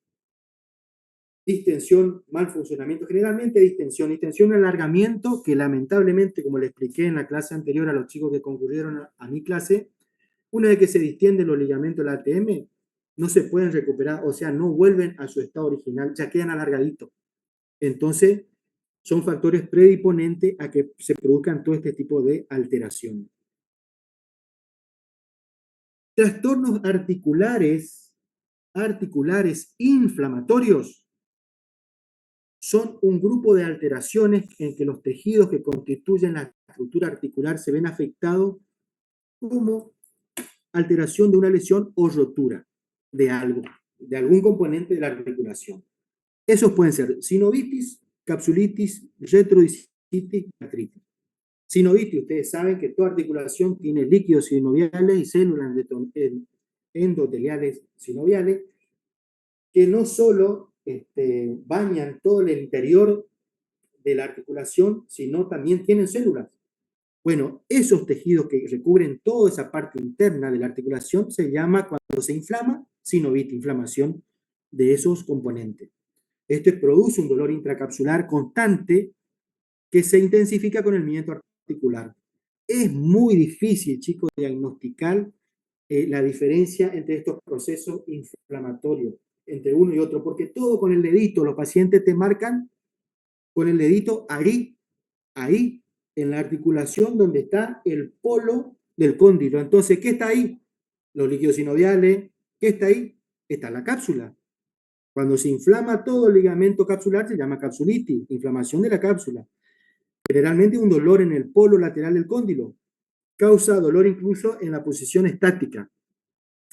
Speaker 1: Distensión, mal funcionamiento, generalmente distensión, alargamiento, que lamentablemente, como le expliqué en la clase anterior a los chicos que concurrieron a mi clase, una vez que se distienden los ligamentos de la ATM, no se pueden recuperar, o sea, no vuelven a su estado original, ya quedan alargaditos. Entonces, son factores predisponentes a que se produzcan todo este tipo de alteraciones. Trastornos articulares inflamatorios son un grupo de alteraciones en que los tejidos que constituyen la estructura articular se ven afectados como alteración de una lesión o rotura de algo, de algún componente de la articulación. Esos pueden ser sinovitis, capsulitis, retroisitis, artritis. Sinovitis, ustedes saben que toda articulación tiene líquidos sinoviales y células endoteliales sinoviales que no solo bañan todo el interior de la articulación, sino también tienen células. Bueno, esos tejidos que recubren toda esa parte interna de la articulación se llama, cuando se inflama, sinovitis, inflamación de esos componentes. Esto produce un dolor intracapsular constante que se intensifica con el movimiento articular. Es muy difícil, chicos, diagnosticar la diferencia entre estos procesos inflamatorios, entre uno y otro, porque todo con el dedito, los pacientes te marcan con el dedito ahí, en la articulación donde está el polo del cóndilo. Entonces, ¿qué está ahí? Los líquidos sinoviales. ¿Qué está ahí? Está la cápsula. Cuando se inflama todo el ligamento capsular se llama capsulitis, inflamación de la cápsula. Generalmente un dolor en el polo lateral del cóndilo. Causa dolor incluso en la posición estática.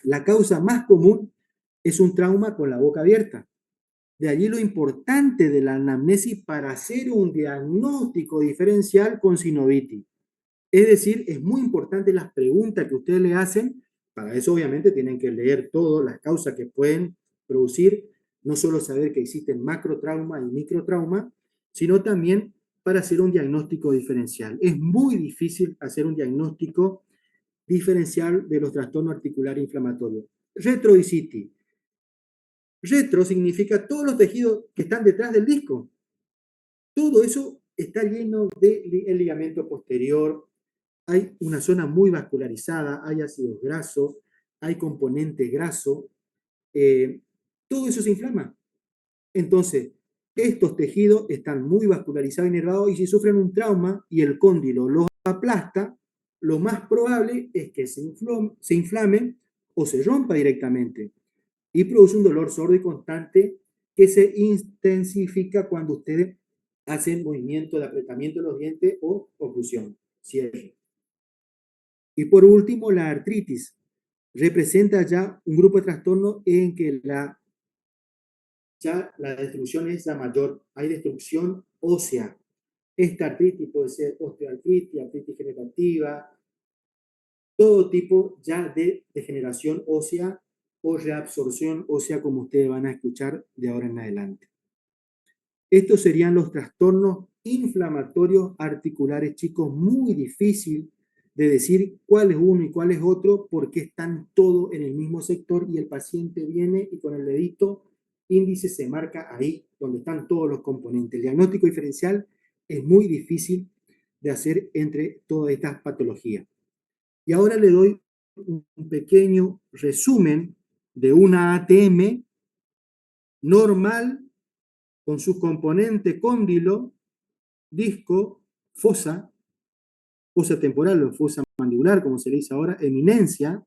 Speaker 1: La causa más común es un trauma con la boca abierta. De allí lo importante de la anamnesis para hacer un diagnóstico diferencial con sinovitis. Es decir, es muy importante las preguntas que ustedes le hacen. Para eso obviamente tienen que leer todas las causas que pueden producir, no solo saber que existen macrotrauma y microtrauma, sino también para hacer un diagnóstico diferencial. Es muy difícil hacer un diagnóstico diferencial de los trastornos articulares inflamatorios. Retroisitis. Retro significa todos los tejidos que están detrás del disco. Todo eso está lleno del ligamento posterior. Hay una zona muy vascularizada, hay ácidos grasos, hay componentes grasos. Todo eso se inflama. Entonces, estos tejidos están muy vascularizados y nervados, y si sufren un trauma y el cóndilo los aplasta, lo más probable es que se inflamen o se rompa directamente y produce un dolor sordo y constante que se intensifica cuando ustedes hacen movimiento de apretamiento de los dientes o oclusión, cierre. Y por último, la artritis representa ya un grupo de trastornos en que ya la destrucción es la mayor. Hay destrucción ósea. Esta artritis puede ser osteoartritis, artritis generativa, todo tipo ya de degeneración ósea o reabsorción ósea, como ustedes van a escuchar de ahora en adelante. Estos serían los trastornos inflamatorios articulares, chicos, muy difícil de decir cuál es uno y cuál es otro, porque están todos en el mismo sector y el paciente viene y con el dedito índice se marca ahí donde están todos los componentes. El diagnóstico diferencial es muy difícil de hacer entre todas estas patologías. Y ahora le doy un pequeño resumen de una ATM normal con sus componentes cóndilo, disco, fosa temporal o fosa mandibular, como se le dice ahora, eminencia,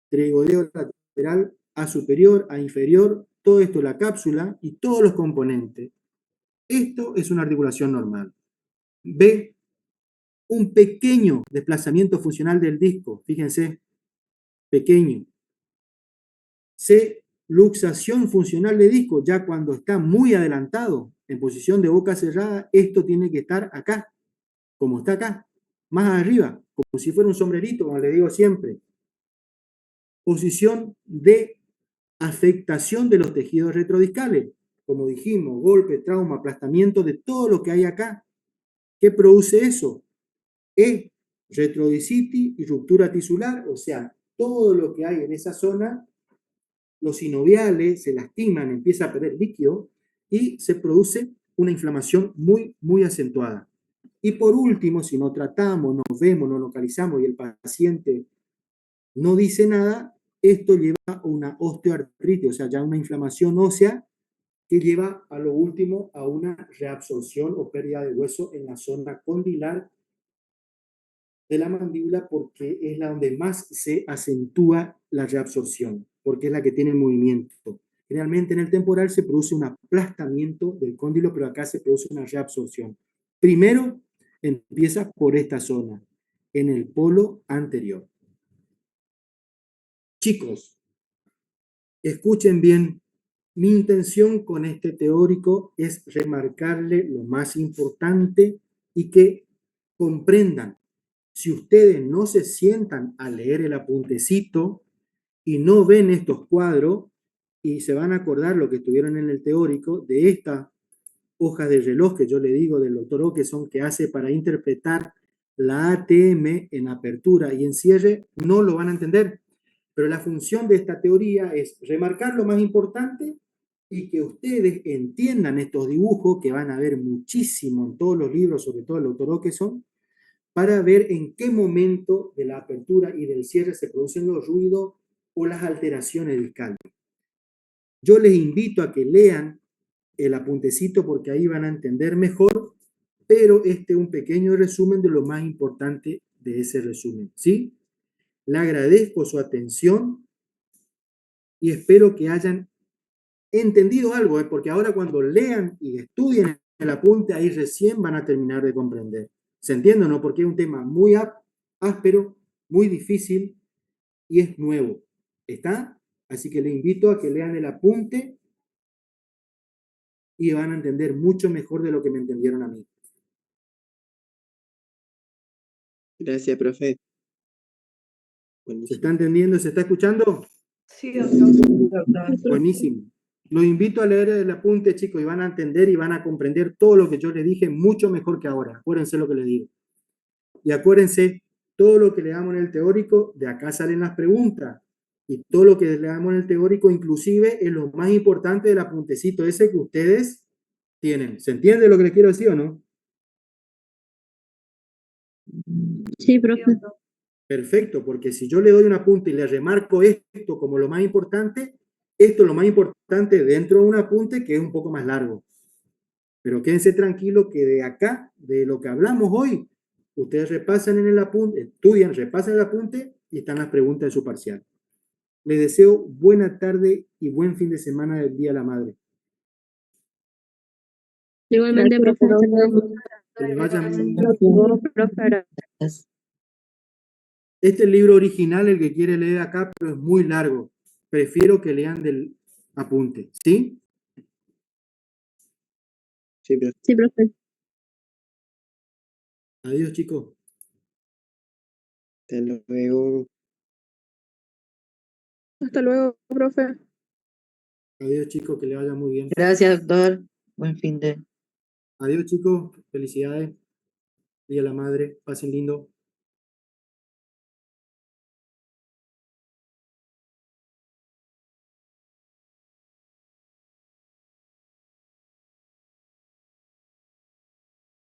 Speaker 1: trigodeo lateral, A superior, A inferior, todo esto, la cápsula y todos los componentes. Esto es una articulación normal. B, un pequeño desplazamiento funcional del disco, fíjense, pequeño. C, luxación funcional de disco, ya cuando está muy adelantado, en posición de boca cerrada, esto tiene que estar acá, como está acá, más arriba, como si fuera un sombrerito, como le digo siempre. Posición de afectación de los tejidos retrodiscales, como dijimos, golpe, trauma, aplastamiento de todo lo que hay acá. ¿Qué produce eso? Retrodicitis y ruptura tisular, o sea, todo lo que hay en esa zona, los sinoviales se lastiman, empieza a perder líquido y se produce una inflamación muy, muy acentuada. Y por último, si no tratamos, nos vemos, nos localizamos y el paciente no dice nada, esto lleva a una osteoartritis, o sea, ya una inflamación ósea que lleva a lo último a una reabsorción o pérdida de hueso en la zona condilar de la mandíbula, porque es la donde más se acentúa la reabsorción, porque es la que tiene el movimiento. Generalmente en el temporal se produce un aplastamiento del cóndilo, pero acá se produce una reabsorción. Primero empieza por esta zona, en el polo anterior. Chicos, escuchen bien, mi intención con este teórico es remarcarle lo más importante y que comprendan. Si ustedes no se sientan a leer el apuntecito y no ven estos cuadros y se van a acordar lo que estuvieron en el teórico de esta hoja de reloj que yo le digo del doctor Okeson que hace para interpretar la ATM en apertura y en cierre, no lo van a entender. Pero la función de esta teoría es remarcar lo más importante y que ustedes entiendan estos dibujos que van a ver muchísimo en todos los libros, sobre todo el doctor Okeson, para ver en qué momento de la apertura y del cierre se producen los ruidos o las alteraciones discales. Yo les invito a que lean el apuntecito porque ahí van a entender mejor, pero este es un pequeño resumen de lo más importante de ese resumen, ¿sí? Le agradezco su atención y espero que hayan entendido algo, porque ahora cuando lean y estudien el apunte, ahí recién van a terminar de comprender. ¿Se entiende o no? Porque es un tema muy áspero, muy difícil y es nuevo. ¿Está? Así que les invito a que lean el apunte y van a entender mucho mejor de lo que me entendieron a mí.
Speaker 3: Gracias, profe.
Speaker 1: ¿Se
Speaker 3: Buenísimo.
Speaker 1: está entendiendo? ¿Se está escuchando?
Speaker 4: Sí, doctor.
Speaker 1: Buenísimo. Los invito a leer el apunte, chicos, y van a entender y van a comprender todo lo que yo les dije mucho mejor que ahora. Acuérdense lo que les digo. Y acuérdense, todo lo que le damos en el teórico, de acá salen las preguntas. Y todo lo que le damos en el teórico, inclusive, es lo más importante del apuntecito ese que ustedes tienen. ¿Se entiende lo que les quiero decir o no?
Speaker 2: Sí, profe.
Speaker 1: Perfecto, porque si yo le doy un apunte y le remarco esto como lo más importante, esto es lo más importante dentro de un apunte que es un poco más largo. Pero quédense tranquilos que de acá, de lo que hablamos hoy, ustedes repasan en el apunte, estudian, repasan el apunte y están las preguntas de su parcial. Les deseo buena tarde y buen fin de semana del Día de la Madre.
Speaker 2: Igualmente,
Speaker 4: Gracias,
Speaker 2: profe.
Speaker 1: Que les vaya muy bien.
Speaker 4: Profe,
Speaker 1: Este es el libro original, el que quiere leer acá, pero es muy largo. Prefiero que lean del apunte, ¿sí?
Speaker 3: Sí, profe.
Speaker 2: Sí, profe.
Speaker 1: Adiós, chicos.
Speaker 3: Hasta luego.
Speaker 4: hasta luego, profe.
Speaker 1: Adiós, chicos, que le vaya muy bien.
Speaker 5: Gracias, doctor. Buen fin de.
Speaker 1: Adiós, chicos. Felicidades. Día de la Madre. Pasen lindo.